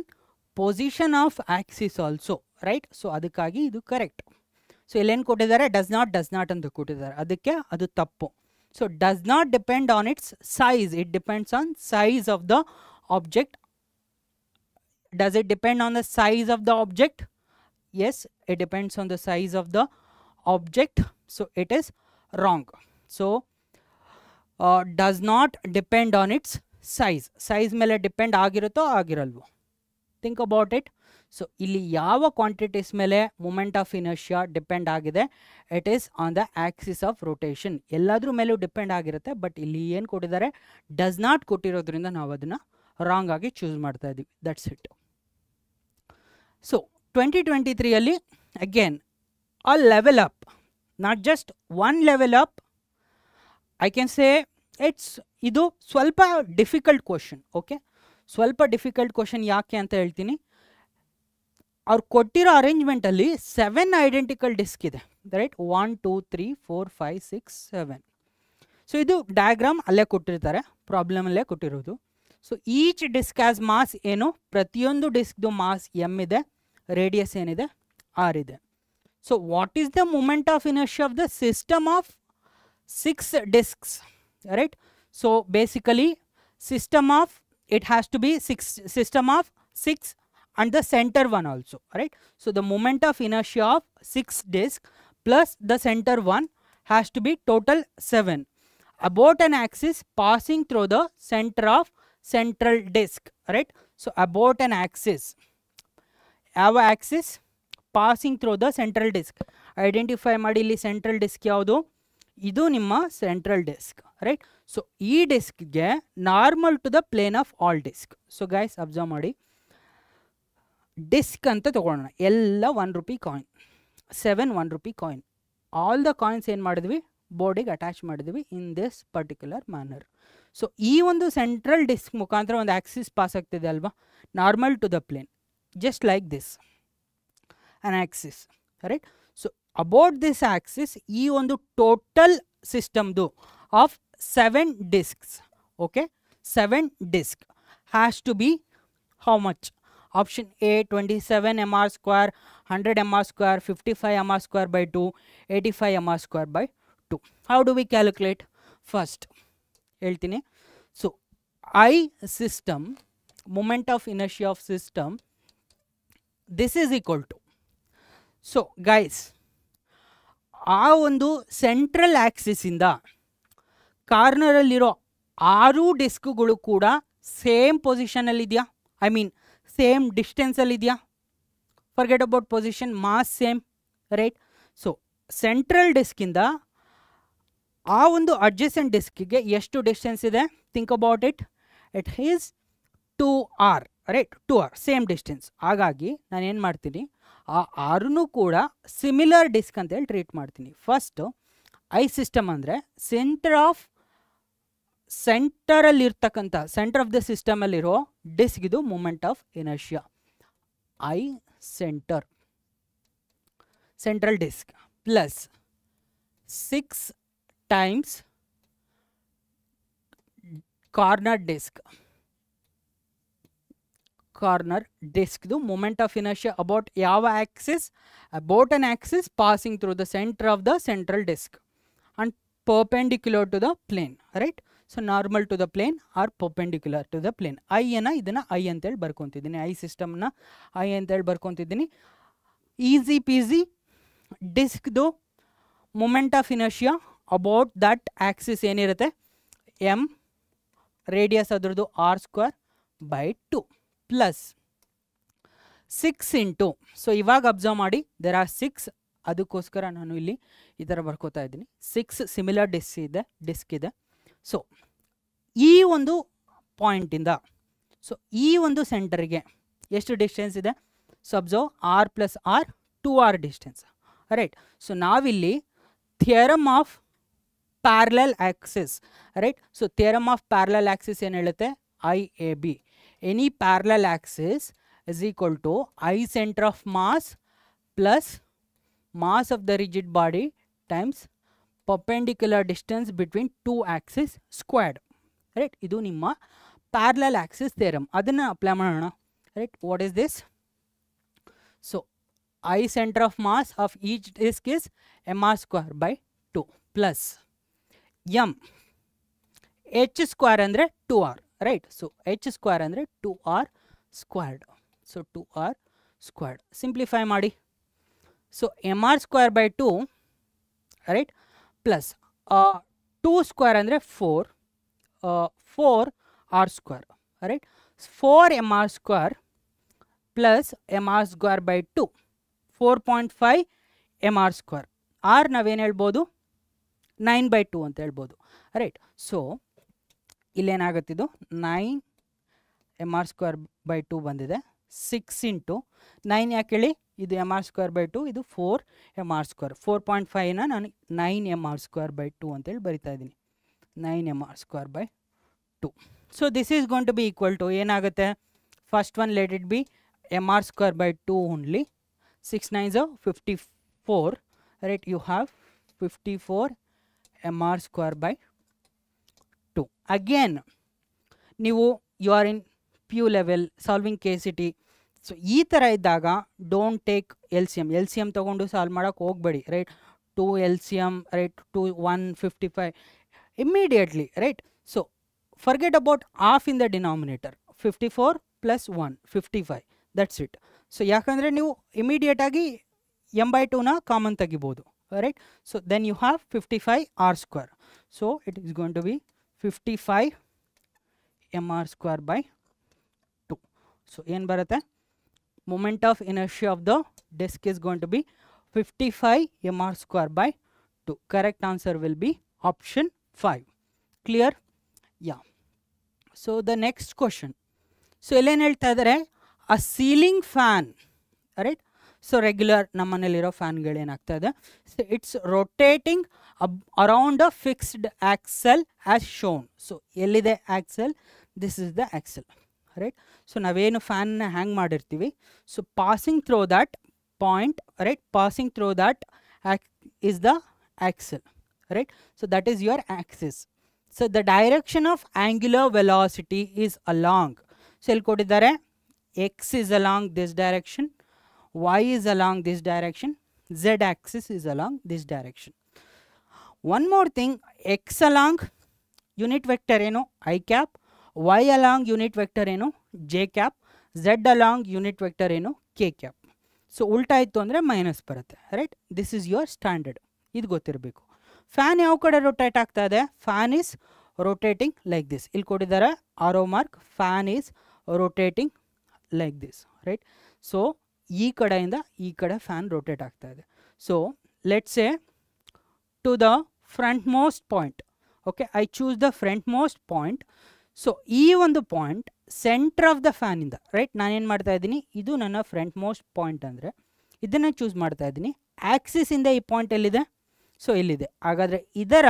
position of axis also, right. So ಅದಕ್ಕಾಗಿ ಇದು ಕರೆಕ್ಟ್. ಸೊ ಇಲ್ಲೇನು ಕೊಟ್ಟಿದ್ದಾರೆ? ಡಸ್ ನಾಟ್ ಅಂತ ಕೊಟ್ಟಿದ್ದಾರೆ, ಅದಕ್ಕೆ ಅದು ತಪ್ಪು. So does not depend on its size, it depends on size of the object. Does it depend on the size of the object? Yes, it depends on the size of the object. So it is wrong. So does not depend on its size. Size ಮೇಲೆ depend ಆಗಿರುತ್ತೋ ಆಗಿರಲ್ವೋ? Think about it. So ಇಲ್ಲಿ ಯಾವ quantities ಮೇಲೆ moment of inertia depend ಆಗಿದೆ? It is on the axis of rotation. ಎಲ್ಲಾದ್ರ ಮೇಲೂ depend ಆಗಿರುತ್ತೆ, ಬಟ್ ಇಲ್ಲಿ ಏನು ಕೊಟ್ಟಿದ್ದಾರೆ? ಡಸ್ ನಾಟ್ ಕೊಟ್ಟಿರೋದ್ರಿಂದ ನಾವು ಅದನ್ನು ರಾಂಗ್ ಆಗಿ ಚೂಸ್ ಮಾಡ್ತಾ ಇದ್ದೀವಿ. That's it. So 2023 again a level up, not just one level up, I can say ಇದು ಸ್ವಲ್ಪ ಡಿಫಿಕಲ್ಟ್ ಕ್ವಶನ್. ಓಕೆ, ಸ್ವಲ್ಪ ಡಿಫಿಕಲ್ಟ್ ಕ್ವಶನ್. ಯಾಕೆ ಅಂತ ಹೇಳ್ತೀನಿ. ಅವ್ರು ಕೊಟ್ಟಿರೋ ಅರೇಂಜ್ಮೆಂಟಲ್ಲಿ 7 ಐಡೆಂಟಿಕಲ್ ಡಿಸ್ಕ್ ಇದೆ, ರೈಟ್. 1 2 3 4 5 6 7. ಸೊ ಇದು ಡಯಾಗ್ರಾಮ್ ಅಲ್ಲೇ ಕೊಟ್ಟಿರ್ತಾರೆ, ಪ್ರಾಬ್ಲಮಲ್ಲೇ ಕೊಟ್ಟಿರೋದು. So each disc has mass ಏನು? ಪ್ರತಿಯೊಂದು ಡಿಸ್ಕ್ದು ಮಾಸ್ ಎಮ್ ಇದೆ, ರೇಡಿಯಸ್ ಏನಿದೆ? ಆರ್ ಇದೆ. So what is the moment of inertia of the system of 6 disks, right? So basically system of, it has to be system of 6 and the center one also, right? So the moment of inertia of 6 disks plus the center one has to be total 7 about an axis passing through the center of central disk, right? So about an axis, our axis passing through the central disk, identify ಮಾಡಿ ಇಲ್ಲಿ central disk ಯಾವುದು? ಇದು ನಿಮ್ಮ central disk, right? So ಈ ಡಿಸ್ಕ್ಗೆ normal to the plane of all disc. So guys observe ಮಾಡಿ, disc ಅಂತ ತಗೊಳ್ಳೋಣ. ಎಲ್ಲ ₹1 coin, 7 ₹1 coin. All the coins ಏನು ಮಾಡಿದ್ವಿ? ಬೋರ್ಡಿಗೆ ಅಟ್ಯಾಚ್ ಮಾಡಿದ್ವಿ in this particular manner. So ಈ ಒಂದು ಸೆಂಟ್ರಲ್ ಡಿಸ್ಕ್ ಮುಖಾಂತರ ಒಂದು ಆಕ್ಸಿಸ್ ಪಾಸ್ ಆಗ್ತಿದೆ ಅಲ್ವಾ, normal to the plane, just like this an axis, right? So about this axis ಈ ಒಂದು ಟೋಟಲ್ ಸಿಸ್ಟಮ್ದು of 7 disks, okay, 7 disk has to be how much? Option A 27 mr square, 100 mr square, 55 mr square by 2, 85 mr square by 2. How do we calculate? First ಹೇಳ್ತೀನಿ. So I system, moment of inertia of system, this is equal to, so guys ಆ ಒಂದು central ಆಕ್ಸಿಸಿಂದ ಕಾರ್ನರಲ್ಲಿರೋ 6 ಡಿಸ್ಕ್ಗಳು ಕೂಡ same ಪೊಸಿಷನಲ್ಲಿದೆಯಾ? I mean same ಡಿಸ್ಟೆನ್ಸಲ್ಲಿದೆಯಾ? Forget about position, mass same, right? So central ಡಿಸ್ಕಿಂದ ಆ ಒಂದು ಅಡ್ಜಸೆಂಟ್ ಡಿಸ್ಕಿಗೆ ಎಷ್ಟು ಡಿಸ್ಟೆನ್ಸ್ ಇದೆ? Think about it. It is 2r, right? 2r same distance. ಹಾಗಾಗಿ ನಾನು ಏನು ಮಾಡ್ತೀನಿ, ಆ 6 ಕೂಡ ಸಿಮಿಲರ್ ಡಿಸ್ಕ್ ಅಂತೇಳಿ ಟ್ರೀಟ್ ಮಾಡ್ತೀನಿ. ಫಸ್ಟು ಐ ಸಿಸ್ಟಮ್ ಅಂದರೆ ಸೆಂಟರಲ್ಲಿರ್ತಕ್ಕಂಥ ಸೆಂಟರ್ ಆಫ್ ದ ಸಿಸ್ಟಮಲ್ಲಿರೋ ಡಿಸ್ಕ್, ಇದು moment of inertia. I central disc plus 6 times corner ಡಿಸ್ಕ್ದು ಮೂಮೆಂಟ್ ಆಫ್ ಇನರ್ಷಿಯಾ ಅಬೌಟ್ ಯಾವ axis? About an axis passing through the centre of the central disc and perpendicular to the plane, right? So normal to the plane or perpendicular to the plane. ಇದನ್ನು I ಅಂತೇಳಿ ಬರ್ಕೊತಿದ್ದೀನಿ, I ಸಿಸ್ಟಮ್ನ I ಅಂತೇಳಿ ಬರ್ಕೊತಿದ್ದೀನಿ. Easy peasy. ಡಿಸ್ಕ್ದು moment of inertia about that axis ಏನಿರುತ್ತೆ? M, radius ಅದರದ್ದು r² by 2 plus 6 into, so ಇವಾಗ ಅಬ್ಸರ್ವ್ ಮಾಡಿ, ದೇರ್ ಆರ್ 6, ಅದಕ್ಕೋಸ್ಕರ ನಾನು ಇಲ್ಲಿ ಈ ಥರ ಬರ್ಕೋತಾ ಇದ್ದೀನಿ. 6 ಸಿಮಿಲರ್ ಡಿಸ್ಕ್ ಇದೆ. ಸೊ ಈ ಒಂದು ಪಾಯಿಂಟಿಂದ ಸೊ ಈ ಒಂದು ಸೆಂಟರ್ಗೆ ಎಷ್ಟು ಡಿಸ್ಟೆನ್ಸ್ ಇದೆ? So observe r plus r 2r distance, right. So ನಾವಿಲ್ಲಿ theorem of parallel axis, right. So theorem of parallel axis ಏನು ಹೇಳುತ್ತೆ? IAB, any parallel axis is equal to I center of mass plus mass of the rigid body times perpendicular distance between two axes squared, right. ಇದು ನಿಮ್ಮ parallel Axis theorem, ಅದನ್ನು apply ಮಾಡೋಣ, right. What is this? So I center of mass of each disc is mr square by 2 plus m h square ಅಂದರೆ 2r, right. So h square ಅಂದರೆ 2r squared. ಸೊ 2r squared. Simplify ಮಾಡಿ. So mr square by 2, right, plus 2 square ಅಂದರೆ 4r square, right. 4mr square plus mr square by 2, 4.5 mr square. r ನಾವೇನು ಹೇಳ್ಬೋದು? 9/2 ಅಂತ ಹೇಳ್ಬೋದು, right. So ಇಲ್ಲೇನಾಗುತ್ತಿದ್ದು 9mr square by 2 ಬಂದಿದೆ. 6 ಇಂಟು 9 ಯಾಕೆ ಹೇಳಿ? ಇದು mr ಸ್ಕ್ವೇರ್ ಬೈ 2, ಇದು 4mr ಸ್ಕ್ವೇರ್. 4.5ನ ನಾನು 9mr ಸ್ಕ್ವೇರ್ ಬೈ 2 ಅಂತೇಳಿ ಬರಿತಾ ಇದ್ದೀನಿ, 9mr square by 2. So this is going to be equal to ಏನಾಗುತ್ತೆ? First one let it be mr square by 2 only. 6 9s are 54, right. You have 54 mr square by 2. Again ನೀವು you are in PU level solving KCT. So ಈ ಥರ ಇದ್ದಾಗ don't take L C M ತೊಗೊಂಡು solve ಮಾಡೋಕ್ಕೆ ಹೋಗಬೇಡಿ, right. 2 LCM, right, 2 155 immediately, right. So forget about half in the denominator. 54 plus 1 55, that's it. So ಯಾಕಂದರೆ ನೀವು ಇಮಿಡಿಯೇಟಾಗಿ m/2ನ ಕಾಮನ್ ತೆಗಿಬೋದು, right. So then you have 55r square. So it is going to be 55 mr square by 2. So ಏನು ಬರುತ್ತೆ? Moment of inertia of the disc is going to be 55 mr square by 2. Correct answer will be option 5. Clear? Yeah. So the next question. So ಏನು ಹೇಳ್ತಾ ಇದ್ದಾರೆ? A ceiling fan, right? So regular ನಮ್ಮನೇಲಿರೋ ಫ್ಯಾನ್ಗಳು ಏನಾಗ್ತಾ ಇದೆ? So it's rotating around a fixed axle as shown. So ಎಲ್ಲಿದೆ axle? This is the axle, right. So ನಾವೇನು ಫ್ಯಾನ್ನ ಹ್ಯಾಂಗ್ ಮಾಡಿರ್ತೀವಿ, so passing through that point, right, passing through that is the axle, right. So that is your axis. So the direction of angular velocity is along. So ಇಲ್ಲಿ ಕೊಟ್ಟಿದ್ದಾರೆ x is along this direction, y is along this direction, z axis is along this direction. One more thing, x along unit vector ಏನು I cap, y along unit vector ಏನು j cap, z along unit vector ಏನು k cap. ಸೊ ಉಲ್ಟಾ ಇತ್ತು ಅಂದರೆ minus ಬರುತ್ತೆ, right. This is your standard, ಇದು ಗೊತ್ತಿರಬೇಕು. ಫ್ಯಾನ್ ಯಾವ ಕಡೆ ರೊಟೇಟ್ ಆಗ್ತಾ ಇದೆ? Fan is rotating like this. ಇಲ್ಲಿ ಕೊಟ್ಟಿದ್ದಾರೆ arrow mark, fan is rotating like this, right. So ಈ ಕಡೆಯಿಂದ ಈ ಕಡೆ ಫ್ಯಾನ್ ರೊಟೇಟ್ ಆಗ್ತಾ ಇದೆ. So let's say to the front most point, okay, I choose the front most point. So ಈ ಒಂದು point centre of the ಫ್ಯಾನಿಂದ, right, ನಾನೇನು ಮಾಡ್ತಾ ಇದ್ದೀನಿ, ಇದು ನನ್ನ ಫ್ರಂಟ್ ಮೋಸ್ಟ್ ಪಾಯಿಂಟ್ ಅಂದರೆ ಇದನ್ನು ಚೂಸ್ ಮಾಡ್ತಾ ಇದ್ದೀನಿ. ಆ್ಯಕ್ಸಿಸಿಂದ ಈ ಪಾಯಿಂಟ್ ಎಲ್ಲಿದೆ? ಸೊ ಇಲ್ಲಿದೆ. ಹಾಗಾದರೆ ಇದರ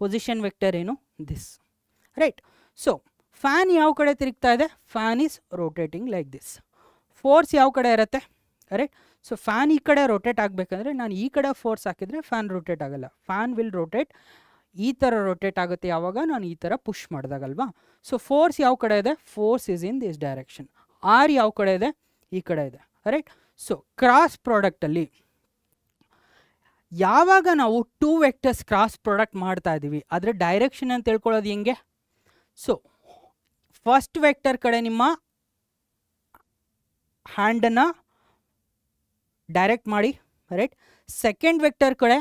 ಪೊಸಿಷನ್ ವೆಕ್ಟರ್ ಏನು? This, right. ಸೊ ಫ್ಯಾನ್ ಯಾವ ಕಡೆ ತಿರುಗ್ತಾ ಇದೆ? Fan is rotating like this. Force ಯಾವ ಕಡೆ ಇರುತ್ತೆ? ರೈಟ್. ಸೊ ಫ್ಯಾನ್ ಈ ಕಡೆ ರೊಟೇಟ್ ಆಗಬೇಕಂದ್ರೆ ನಾನು ಈ ಕಡೆ ಫೋರ್ಸ್ ಹಾಕಿದರೆ ಫ್ಯಾನ್ ರೊಟೇಟ್ ಆಗೋಲ್ಲ. ಫ್ಯಾನ್ ವಿಲ್ ರೊಟೇಟ್, ಈ ಥರ ರೊಟೇಟ್ ಆಗುತ್ತೆ ಯಾವಾಗ ನಾನು ಈ ಥರ ಪುಷ್ ಮಾಡಿದಾಗಲ್ವಾ. ಸೊ ಫೋರ್ಸ್ ಯಾವ ಕಡೆ ಇದೆ? Force is in this direction. R ಯಾವ ಕಡೆ ಇದೆ? ಈ ಕಡೆ ಇದೆ, ರೈಟ್. ಸೊ ಕ್ರಾಸ್ ಪ್ರಾಡಕ್ಟಲ್ಲಿ ಯಾವಾಗ ನಾವು 2 ವೆಕ್ಟರ್ಸ್ ಕ್ರಾಸ್ ಪ್ರಾಡಕ್ಟ್ ಮಾಡ್ತಾ ಇದ್ದೀವಿ, ಅದರ ಡೈರೆಕ್ಷನ್ ಅಂತ ತಿಳ್ಕೊಳ್ಳೋದು ಹೆಂಗೆ? ಸೊ ಫಸ್ಟ್ ವೆಕ್ಟರ್ ಕಡೆ ನಿಮ್ಮ ಹ್ಯಾಂಡನ್ನು ಡೈರೆಕ್ಟ್ ಮಾಡಿ, ರೈಟ್. ಸೆಕೆಂಡ್ ವೆಕ್ಟರ್ ಕಡೆ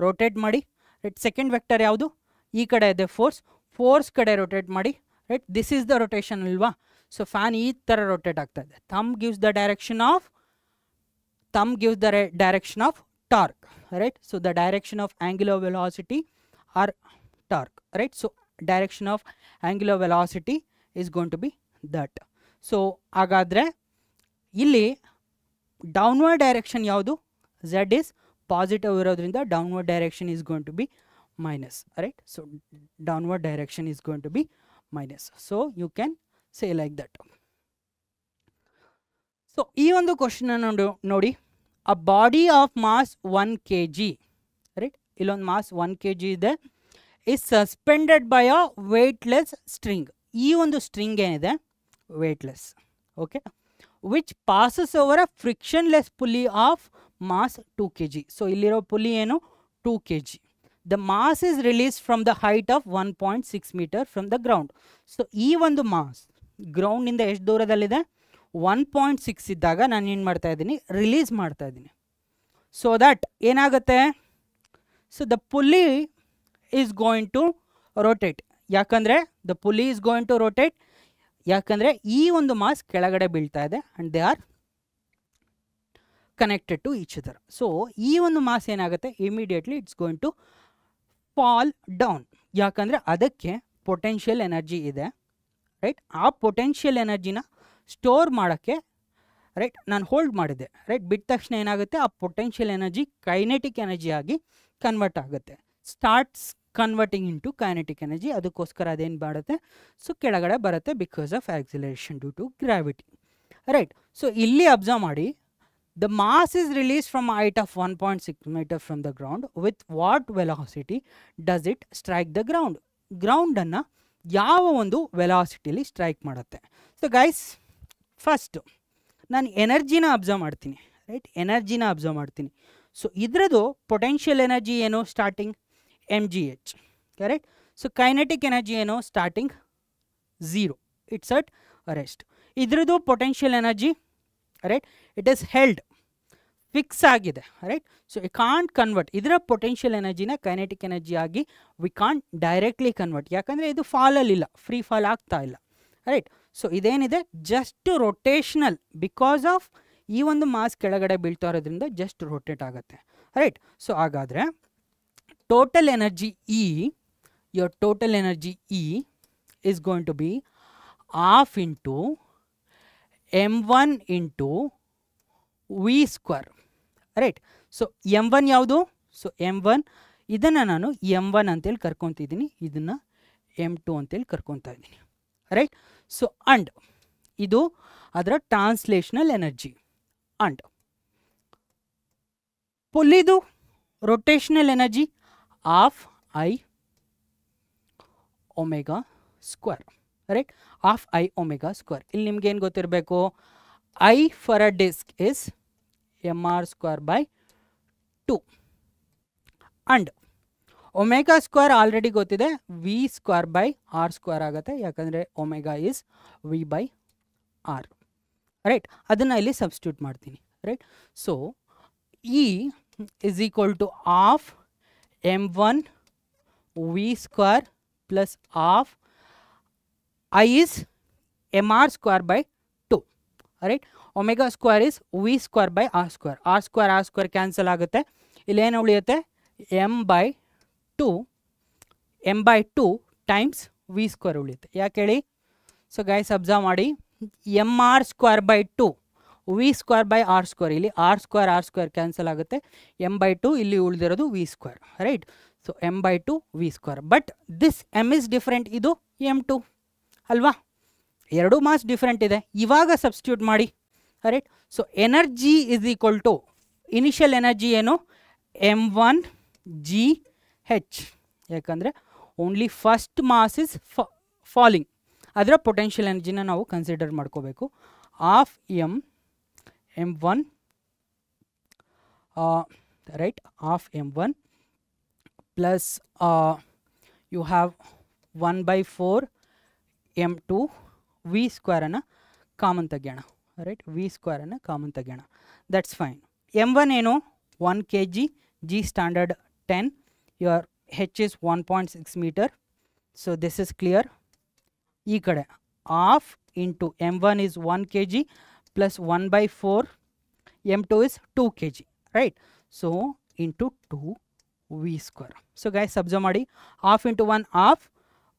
ರೊಟೇಟ್ ಮಾಡಿ, ರೈಟ್. ಸೆಕೆಂಡ್ ವೆಕ್ಟರ್ ಯಾವುದು? ಈ ಕಡೆ ಇದೆ ಫೋರ್ಸ್, ಫೋರ್ಸ್ ಕಡೆ ರೊಟೇಟ್ ಮಾಡಿ, right. This is the rotation ಅಲ್ವಾ. ಸೊ ಫ್ಯಾನ್ ಈ ಥರ ರೊಟೇಟ್ ಆಗ್ತಾ ಇದೆ. Thumb gives the direction of torque, right. So the direction of angular velocity or torque, right. So direction of angular velocity is going to be that. So ಹಾಗಾದರೆ ಇಲ್ಲಿ downward direction ಯಾವುದು? Z is positive ಇರೋದ್ರಿಂದ downward direction is going to be minus, right? So downward direction is going to be minus. So you can say like that. So ಈ ಒಂದು question ನೋಡಿ, a body of mass 1 kg, right? ಇಲ್ಲೊಂದು mass 1 kg ಇದೆ, is suspended by a weightless string. ಈ ಒಂದು string ಏನಿದೆ weightless, okay, which passes over a frictionless pulley of mass 2 kg. So ಇಲ್ಲಿರೋ ಪುಲಿ ಏನು? 2 kg. The mass is released from the height of 1.6 meter from the ground. So ಈ ಒಂದು mass ಗ್ರೌಂಡಿಂದ ಎಷ್ಟು ದೂರದಲ್ಲಿದೆ? 1.6 ಇದ್ದಾಗ ನಾನು ಏನು ಮಾಡ್ತಾ ಇದ್ದೀನಿ? ರಿಲೀಸ್ ಮಾಡ್ತಾ ಇದ್ದೀನಿ. ಸೊ ದಟ್ ಏನಾಗುತ್ತೆ? So the pulley is going to rotate. ಯಾಕಂದರೆ the pulley is going to rotate, ಯಾಕಂದರೆ ಈ ಒಂದು ಮಾಸ್ ಕೆಳಗಡೆ ಬೀಳ್ತಾ ಇದೆ and they are connected to each other. So ಈ ಒಂದು ಮಾಸ್ ಏನಾಗುತ್ತೆ? Immediately it's going to fall down. ಯಾಕಂದರೆ ಅದಕ್ಕೆ ಪೊಟೆನ್ಷಿಯಲ್ ಎನರ್ಜಿ ಇದೆ, ರೈಟ್? ಆ ಪೊಟೆನ್ಷಿಯಲ್ ಎನರ್ಜಿನ ಸ್ಟೋರ್ ಮಾಡೋಕ್ಕೆ, ರೈಟ್, ನಾನು ಹೋಲ್ಡ್ ಮಾಡಿದ್ದೆ, ರೈಟ್? ಬಿಟ್ಟ ತಕ್ಷಣ ಏನಾಗುತ್ತೆ? ಆ ಪೊಟೆನ್ಷಿಯಲ್ ಎನರ್ಜಿ ಕೈನೆಟಿಕ್ ಎನರ್ಜಿ ಆಗಿ ಕನ್ವರ್ಟ್ ಆಗುತ್ತೆ, starts converting into kinetic energy. ಅದಕ್ಕೋಸ್ಕರ ಅದೇನು ಮಾಡುತ್ತೆ? ಸೊ ಕೆಳಗಡೆ ಬರುತ್ತೆ because of acceleration due to gravity, right? So ಇಲ್ಲಿ ಅಬ್ಸರ್ವ್ ಮಾಡಿ, the mass is release from height of 1.6 metre from the ground. With what velocity does it strike the ground? ಗ್ರೌಂಡನ್ನು ಯಾವ ಒಂದು ವೆಲಾಸಿಟಿಲಿ ಸ್ಟ್ರೈಕ್ ಮಾಡುತ್ತೆ? ಸೊ ಗೈಸ್, ಫಸ್ಟು ನಾನು ಎನರ್ಜಿನ observe ಮಾಡ್ತೀನಿ, ರೈಟ್? ಎನರ್ಜಿನ ಅಬ್ಸರ್ವ್ ಮಾಡ್ತೀನಿ. ಸೊ ಇದರದು ಪೊಟೆನ್ಷಿಯಲ್ ಎನರ್ಜಿ ಏನು? Starting mgh, correct? So kinetic energy ಏನು? Starting 0, it's at rest. ಇದ್ರದ್ದು potential energy, right, it is held, fix ಆಗಿದೆ, right? So we can't convert ಇದರ ಪೊಟೆನ್ಷಿಯಲ್ ಎನರ್ಜಿನ ಕೈನೆಟಿಕ್ ಎನರ್ಜಿ ಆಗಿ ವಿ ಕಾಂಟ್ ಡೈರೆಕ್ಟ್ಲಿ ಕನ್ವರ್ಟ್, ಯಾಕಂದರೆ ಇದು ಫಾಲಲ್ಲಿಲ್ಲ, ಫ್ರೀ ಫಾಲ್ ಆಗ್ತಾ ಇಲ್ಲ, ರೈಟ್? ಸೊ ಇದೇನಿದೆ ಜಸ್ಟ್ ರೊಟೇಷ್ನಲ್, ಬಿಕಾಸ್ ಆಫ್ ಈ ಒಂದು ಮಾಸ್ ಕೆಳಗಡೆ ಬೀಳ್ತಾ ಇರೋದ್ರಿಂದ ಜಸ್ಟ್ ರೊಟೇಟ್ ಆಗುತ್ತೆ, ರೈಟ್? ಸೊ ಹಾಗಾದರೆ total energy E, your total energy E is going to be half into m1 into v square, right? So m1 ಯಾವುದು? So m1 ಇದನ್ನು ನಾನು m1 ಅಂತೇಳಿ ಕರ್ಕೊತಿದ್ದೀನಿ, ಇದನ್ನು m2 ಅಂತೇಳಿ ಕರ್ಕೊತಾ ಇದ್ದೀನಿ, ರೈಟ್? ಸೊ ಅಂಡ್ ಇದು ಅದರ ಟ್ರಾನ್ಸ್ಲೇಷನಲ್ ಎನರ್ಜಿ. ಅಂಡ್ ಪುಲ್ಲಿದು rotational energy half I omega square, right? Half I omega square. ಇಲ್ಲಿ ನಿಮ್ಗೆ ಏನು ಗೊತ್ತಿರಬೇಕು? I for a disk is mr square by 2 and omega square already ಗೊತ್ತಿದೆ, V square by R square ಆಗುತ್ತೆ, ಯಾಕಂದರೆ omega is V by R, right? ಅದನ್ನು ಇಲ್ಲಿ substitute ಮಾಡ್ತೀನಿ, right? So E is equal to half m1 v square plus half I is mr square by 2, right? omega square is v square by r square. r square cancel ಆಗುತ್ತೆ. ಇಲ್ಲಿ ಏನು ಉಳಿಯುತ್ತೆ? m by 2 times v square ಉಳಿಯುತ್ತೆ. ಯಾಕೆ ಹೇಳಿ? So guys observe ಮಾಡಿ, mr square by 2 V square by R square, ಇಲ್ಲಿ R square cancel ಆಗುತ್ತೆ, ಎಮ್ ಬೈ 2 ಇಲ್ಲಿ ಉಳಿದಿರೋದು V square, right? So M by 2 V square. But this M is different, ಇದು m2 ಅಲ್ವಾ? ಎರಡು ಮಾಸ್ ಡಿಫ್ರೆಂಟ್ ಇದೆ. ಇವಾಗ ಸಬ್ಸ್ಟಿಟ್ಯೂಟ್ ಮಾಡಿ, right? So energy is equal to initial energy ಏನು? m1 g h, ಯಾಕಂದರೆ only first mass is falling, ಅದರ potential ಎನರ್ಜಿನ ನಾವು ಕನ್ಸಿಡರ್ ಮಾಡ್ಕೋಬೇಕು. Of m1 right, of m1 plus you have 1 by 4 m2 v square ಅನ್ನು common ತೆಗೆಯೋಣ, right? V square ಅನ್ನು common ತೆಗೆಯೋಣ, that's fine. m1 ಏನು? 1 kg, g standard 10, your h is 1.6 meter, so this is clear. ಈ ಕಡೆ half into m1 is 1 kg plus 1 by 4 m2 is 2 kg, right? So into 2 v square. So guys observe ಮಾಡಿ, half into 1 half,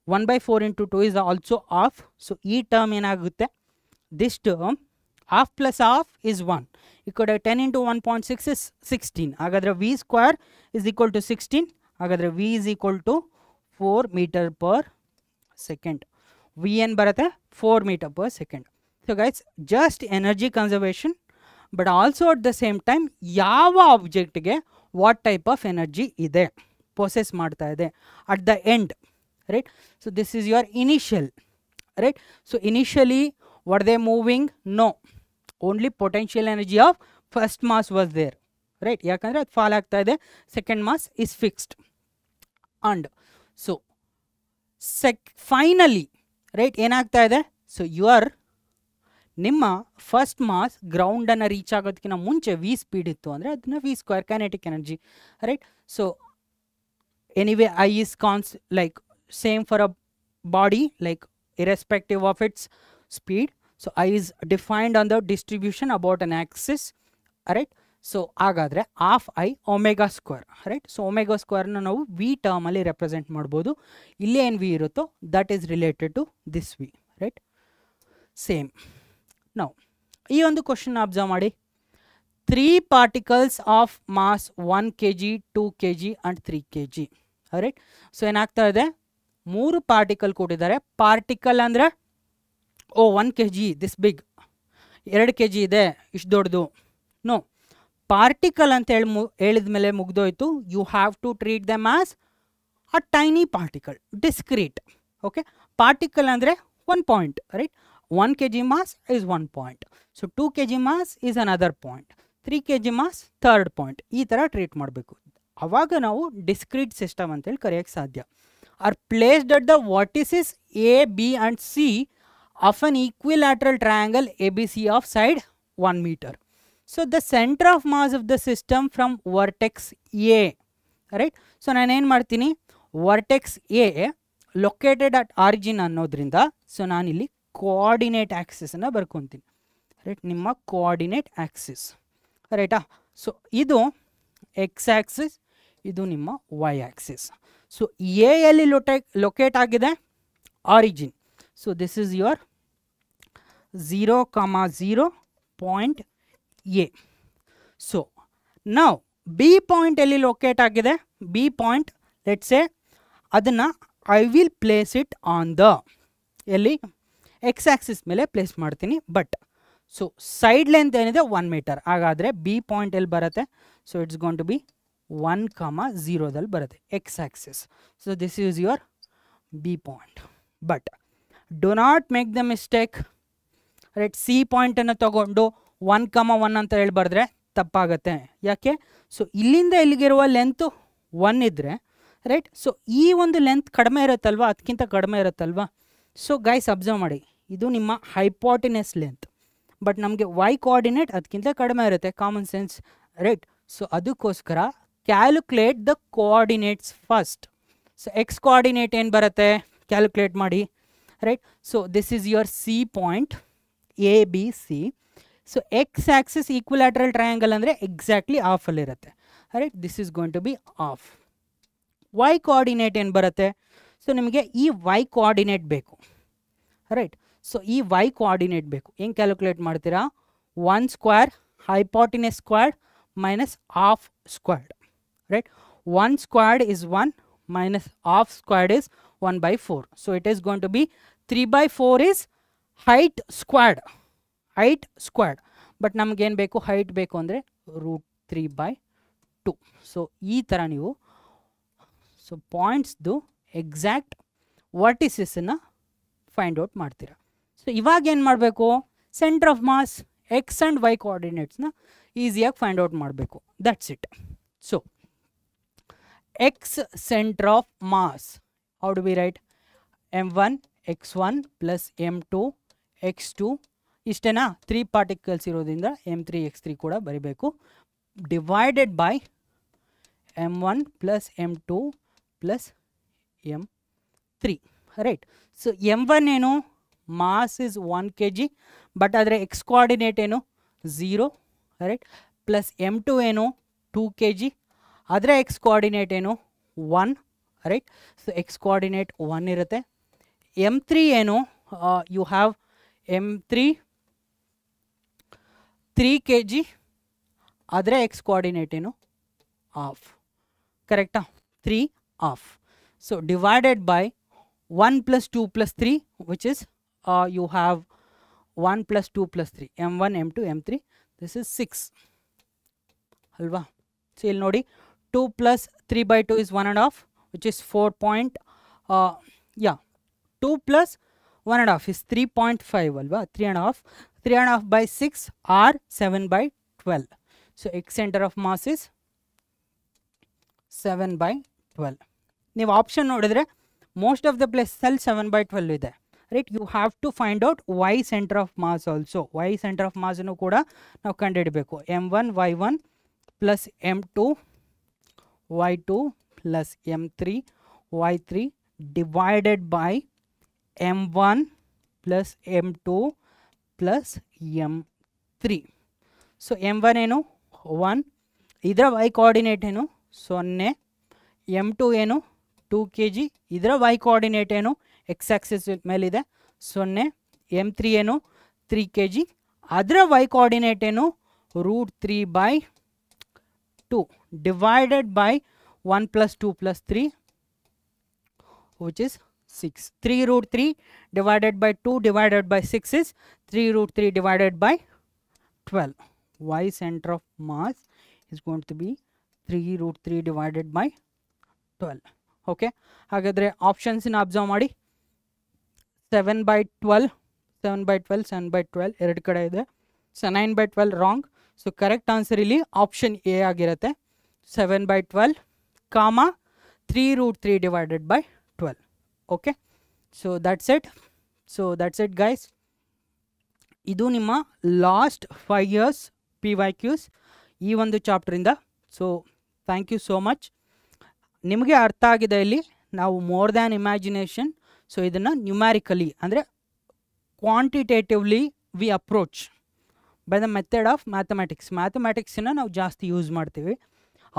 1 by 4 into 2 is also half. So ಈ term ಏನಾಗುತ್ತೆ? this term half plus half is 1. ಈ ಕಡೆ 10 into 1.6 is 16. ಹಾಗಾದರೆ v square is equal to 16. ಹಾಗಾದರೆ v is equal to 4 meter per second. v ಏನು ಬರುತ್ತೆ 4 meter per second. So guys, just energy conservation, but also at the same time ಯಾವ ಆಬ್ಜೆಕ್ಟ್ಗೆ what type of energy ಇದೆ possess ಮಾಡ್ತಾ ಇದೆ at the end, right? So this is your initial, right? So initially were they moving? No, only potential energy of first mass was there, right? ಯಾಕಂದರೆ ಅದು fall ಆಗ್ತಾ ಇದೆ, second mass is fixed. And so finally right ಏನಾಗ್ತಾ ಇದೆ, so your ನಿಮ್ಮ first mass ಗ್ರೌಂಡನ್ನು reach ಆಗೋದಕ್ಕಿಂತ ಮುಂಚೆ ವಿ ಸ್ಪೀಡ್ ಇತ್ತು ಅಂದರೆ ಅದನ್ನ v square kinetic energy, right? So anyway I is like same for a body, like irrespective of its speed. So I is defined on the distribution about an axis, right? So ಹಾಗಾದರೆ half I omega square, right? So omega ಸ್ಕ್ವೇರ್ನ ನಾವು V ಟರ್ಮಲ್ಲಿ represent ಮಾಡ್ಬೋದು. ಇಲ್ಲಿ ಏನು V ಇರುತ್ತೋ that is related to this V, right? Same ನಾವು ಈ ಒಂದು ಕ್ವಶನ್ ಅಬ್ಸರ್ವ್ ಮಾಡಿ. 3 particles of mass 1 kg, 2 kg and 3 kg, right? So ಏನಾಗ್ತಾ ಇದೆ, 3 ಪಾರ್ಟಿಕಲ್ ಕೊಟ್ಟಿದ್ದಾರೆ. ಪಾರ್ಟಿಕಲ್ ಅಂದರೆ 1 kg ದಿಸ್ ಬಿಗ್, 2 kg ಇದೆ ಇಷ್ಟು ದೊಡ್ಡದು. ನೋ, ಪಾರ್ಟಿಕಲ್ ಅಂತ ಹೇಳಿದ ಮೇಲೆ ಮುಗ್ದೋಯ್ತು. You have to treat them as a tiny particle, discrete. Okay, particle ಅಂದರೆ 1 point, right? 1 kg mass is 1 point. So 2 kg mass is another point, 3 kg mass third point. ಈ ಥರ ಟ್ರೀಟ್ ಮಾಡಬೇಕು. ಆವಾಗ ನಾವು ಡಿಸ್ಕ್ರೀಟ್ ಸಿಸ್ಟಮ್ ಅಂತೇಳಿ ಕರೆಯೋಕ್ಕೆ ಸಾಧ್ಯ. Are placed at the vertices A, B and C of an equilateral triangle ABC of side 1 meter. So the center of mass of the system from vertex A, right? So ನಾನು ಏನು ಮಾಡ್ತೀನಿ, vertex A located at origin ಅನ್ನೋದ್ರಿಂದ so ನಾನಿಲ್ಲಿ coordinate ಆಕ್ಸಿಸನ್ನು ಬರ್ಕೊತೀನಿ, right? ನಿಮ್ಮ coordinate axis, ರೈಟಾ? So ಇದು ಎಕ್ಸ್ ಆಕ್ಸಿಸ್, ಇದು ನಿಮ್ಮ ವೈ ಆಕ್ಸಿಸ್. ಸೊ ಎ ಎಲ್ಲಿ ಲೊಕೇಟ್ ಆಗಿದೆ, origin. So this is your 0,0 point A. So ನಾವು ಬಿ ಪಾಯಿಂಟ್ ಎಲ್ಲಿ ಲೊಕೇಟ್ ಆಗಿದೆ, ಬಿ ಪಾಯಿಂಟ್ ಲೆಟ್ಸ್ ಸೇ ಅದನ್ನು I will place it on the ಎಲ್ಲಿ ಎಕ್ಸ್ ಆಕ್ಸಿಸ್ ಮೇಲೆ ಪ್ಲೇಸ್ ಮಾಡ್ತೀನಿ. ಬಟ್ ಸೊ ಸೈಡ್ ಲೆಂತ್ ಏನಿದೆ 1 ಮೀಟರ್. ಹಾಗಾದರೆ ಬಿ ಪಾಯಿಂಟ್ ಎಲ್ಲಿ ಬರುತ್ತೆ, so it's gonna to be 1,0 ಬರುತ್ತೆ X axis. So this is your B point. But do not make the mistake, right? C ಪಾಯಿಂಟನ್ನು ತಗೊಂಡು 1,1 ಅಂತ ಹೇಳ್ಬಾರ್ದ್ರೆ ತಪ್ಪಾಗತ್ತೆ. ಯಾಕೆ? ಸೊ ಇಲ್ಲಿಂದ ಇಲ್ಲಿಗಿರುವ ಲೆಂತು 1 ಇದ್ದರೆ, ರೈಟ್? ಸೊ ಈ ಒಂದು ಲೆಂತ್ ಕಡಿಮೆ ಇರುತ್ತಲ್ವ, ಅದಕ್ಕಿಂತ ಕಡಿಮೆ ಇರುತ್ತಲ್ವ. ಸೊ ಗೈಸ್ ಅಬ್ಸರ್ವ್ ಮಾಡಿ, ಇದು ನಿಮ್ಮ ಹೈಪೋಟಿನಸ್ ಲೆಂತ್, ಬಟ್ ನಮಗೆ ವೈ ಕೋಆರ್ಡಿನೇಟ್ ಅದಕ್ಕಿಂತ ಕಡಿಮೆ ಇರುತ್ತೆ, ಕಾಮನ್ ಸೆನ್ಸ್, ರೈಟ್? ಸೊ ಅದಕ್ಕೋಸ್ಕರ calculate the coordinates first. So X coordinate ಏನು ಬರುತ್ತೆ ಕ್ಯಾಲ್ಕುಲೇಟ್ ಮಾಡಿ, right? So this is your C point A B C. So X axis equilateral triangle ಅಂದರೆ exactly ಆಫಲ್ಲಿರುತ್ತೆ, right? This is going to be half. Y coordinate ಏನು ಬರುತ್ತೆ, so ನಿಮಗೆ ಈ Y coordinate ಬೇಕು, ರೈಟ್? ಸೊ ಈ Y coordinate ಬೇಕು. ಹೆಂಗೆ ಕ್ಯಾಲ್ಕುಲೇಟ್ ಮಾಡ್ತೀರಾ, 1 square hypotenuse squared minus half squared, right? 1 squared is 1 minus half squared is 1/4. So it is going to be 3/4 is height squared, height squared. But ನಮಗೆ ಏನು ಬೇಕು, height ಬೇಕು ಅಂದರೆ √3/2. So ಈ ಥರ ನೀವು ಸೊ ಪಾಯಿಂಟ್ಸ್ದು ಎಕ್ಸಾಕ್ಟ್ ವರ್ಟಿಸಸ್ಸನ್ನು ಫೈಂಡ್ ಔಟ್ ಮಾಡ್ತೀರಾ. ಸೊ ಇವಾಗ ಏನು ಮಾಡಬೇಕು, center of mass X and Y ಕೋಆರ್ಡಿನೇಟ್ಸ್ನ ಈಸಿಯಾಗಿ ಫೈಂಡ್ ಔಟ್ ಮಾಡಬೇಕು. That's it. So X center of mass, how do we right? m1 x1 plus m2 x2. ಇಷ್ಟೇನಾ? 3 ಪಾರ್ಟಿಕಲ್ಸ್ ಇರೋದ್ರಿಂದ m3 x3 ಕೂಡ ಬರೀಬೇಕು. Divided by m1 plus m2 plus m3, right? So m1 ಏನು, mass is 1 kg, but ಆದರೆ X coordinate ಏನು 0, right? Plus m2 ಏನು 2 kg, ಆದರೆ X coordinate ಏನು 1, ರೈಟ್? ಸೊ ಎಕ್ಸ್ ಕೋಆರ್ಡಿನೇಟ್ 1 ಇರುತ್ತೆ. m3 ಏನು, ಯು ಹ್ಯಾವ್ m3 3 kg, ಆದರೆ X coordinate ಏನು ಹಾಫ್, ಕರೆಕ್ಟಾ? 3 half. So divided by 1 + 2 + 3 which is you have 1 + 2 + 3 m1 m2 m3, this is 6 ಅಲ್ವಾ? So ಇಲ್ಲಿ ನೋಡಿ 2 + 3/2 is 1.5 which is 4 point 2 + 1.5 is 3.5 ಅಲ್ವಾ? 3.5 by 6 or 7/12. So x center of mass is 7/12. ನೀವು option ನೋಡಿದ್ರೆ most of the place ಅಲ್ಲಿ 7/12 ಇದೆ, right? You have to find out y centre of mass also. y centre of ಮಾಸನ್ನು ಕೂಡ ನಾವು ಕಂಡುಹಿಡಬೇಕು. m1 y1 plus m2 y2 plus m3 y3 divided by m1 plus m2 plus m3. So m1 ಏನು 1, ಇದರ y coordinate ಏನು 0, m2 ಏನು 2 kg, ಇದರ y coordinate ಏನು ಎಕ್ಸ್ ಆಕ್ಸಿಸ್ ಮೇಲಿದೆ 0, m3 ಏನು 3 kg, ಅದರ y ಕೋಆರ್ಡಿನೇಟ್ ಏನು √3/2 divided by 1 + 2 + 3 which is 6. 3√3 divided by 2 divided by 6 is 3√3 divided by 12. Y center of mass is going to be 3√3 divided by 12. Okay, ಹಾಗಾದರೆ ಆಪ್ಷನ್ಸನ್ನ observe ಮಾಡಿ. 7/12 7/12 ಎರಡು ಕಡೆ ಇದೆ. So 9/12 wrong. So correct answer ಇಲ್ಲಿ option A ಆಗಿರುತ್ತೆ. 7/12 comma 3√3 divided by 12. Okay, so that's it guys. ಇದು ನಿಮ್ಮ ಲಾಸ್ಟ್ 5 years PYQs ಈ ಒಂದು ಚಾಪ್ಟ್ರಿಂದ. ಸೊ ಥ್ಯಾಂಕ್ ಯು ಸೋ ಮಚ್. ನಿಮಗೆ ಅರ್ಥ ಆಗಿದೆ ಇಲ್ಲಿ ನಾವು ಮೋರ್ ದ್ಯಾನ್ ಇಮ್ಯಾಜಿನೇಷನ್. ಸೊ ಇದನ್ನು ನ್ಯೂಮ್ಯಾರಿಕಲಿ ಅಂದರೆ quantitatively we approach by the method of ಮ್ಯಾಥಮೆಟಿಕ್ಸನ್ನು ನಾವು ಜಾಸ್ತಿ ಯೂಸ್ ಮಾಡ್ತೀವಿ.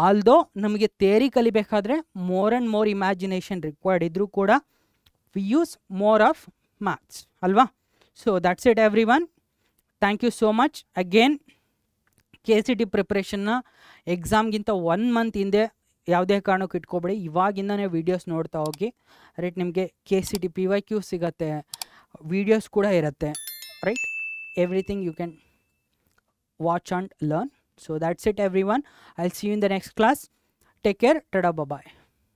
ಆಲ್ದೋ ನಮಗೆ ಥಿಯರಿ ಕಲಿಬೇಕಾದ್ರೆ more and more imagination required ಇದ್ದರೂ ಕೂಡ we use more of maths ಅಲ್ವಾ? So that's it everyone. Thank you so much. Again KCT ಪ್ರಿಪ್ರೇಷನ್ನ ಎಕ್ಸಾಮ್ಗಿಂತ 1 month ಹಿಂದೆ ಯಾವುದೇ ಕಾರಣಕ್ಕೂ ಇಟ್ಕೊಬೇಡಿ. ಇವಾಗಿಂದನೇ ವೀಡಿಯೋಸ್ ನೋಡ್ತಾ ಹೋಗಿ, ರೈಟ್? ನಿಮಗೆ KCT PYQ ಸಿಗತ್ತೆ, ವೀಡಿಯೋಸ್ ಕೂಡ ಇರುತ್ತೆ, right? Everything you can watch and learn. So that's it everyone. I'll see you in the next class. Take care. Tada, bye bye.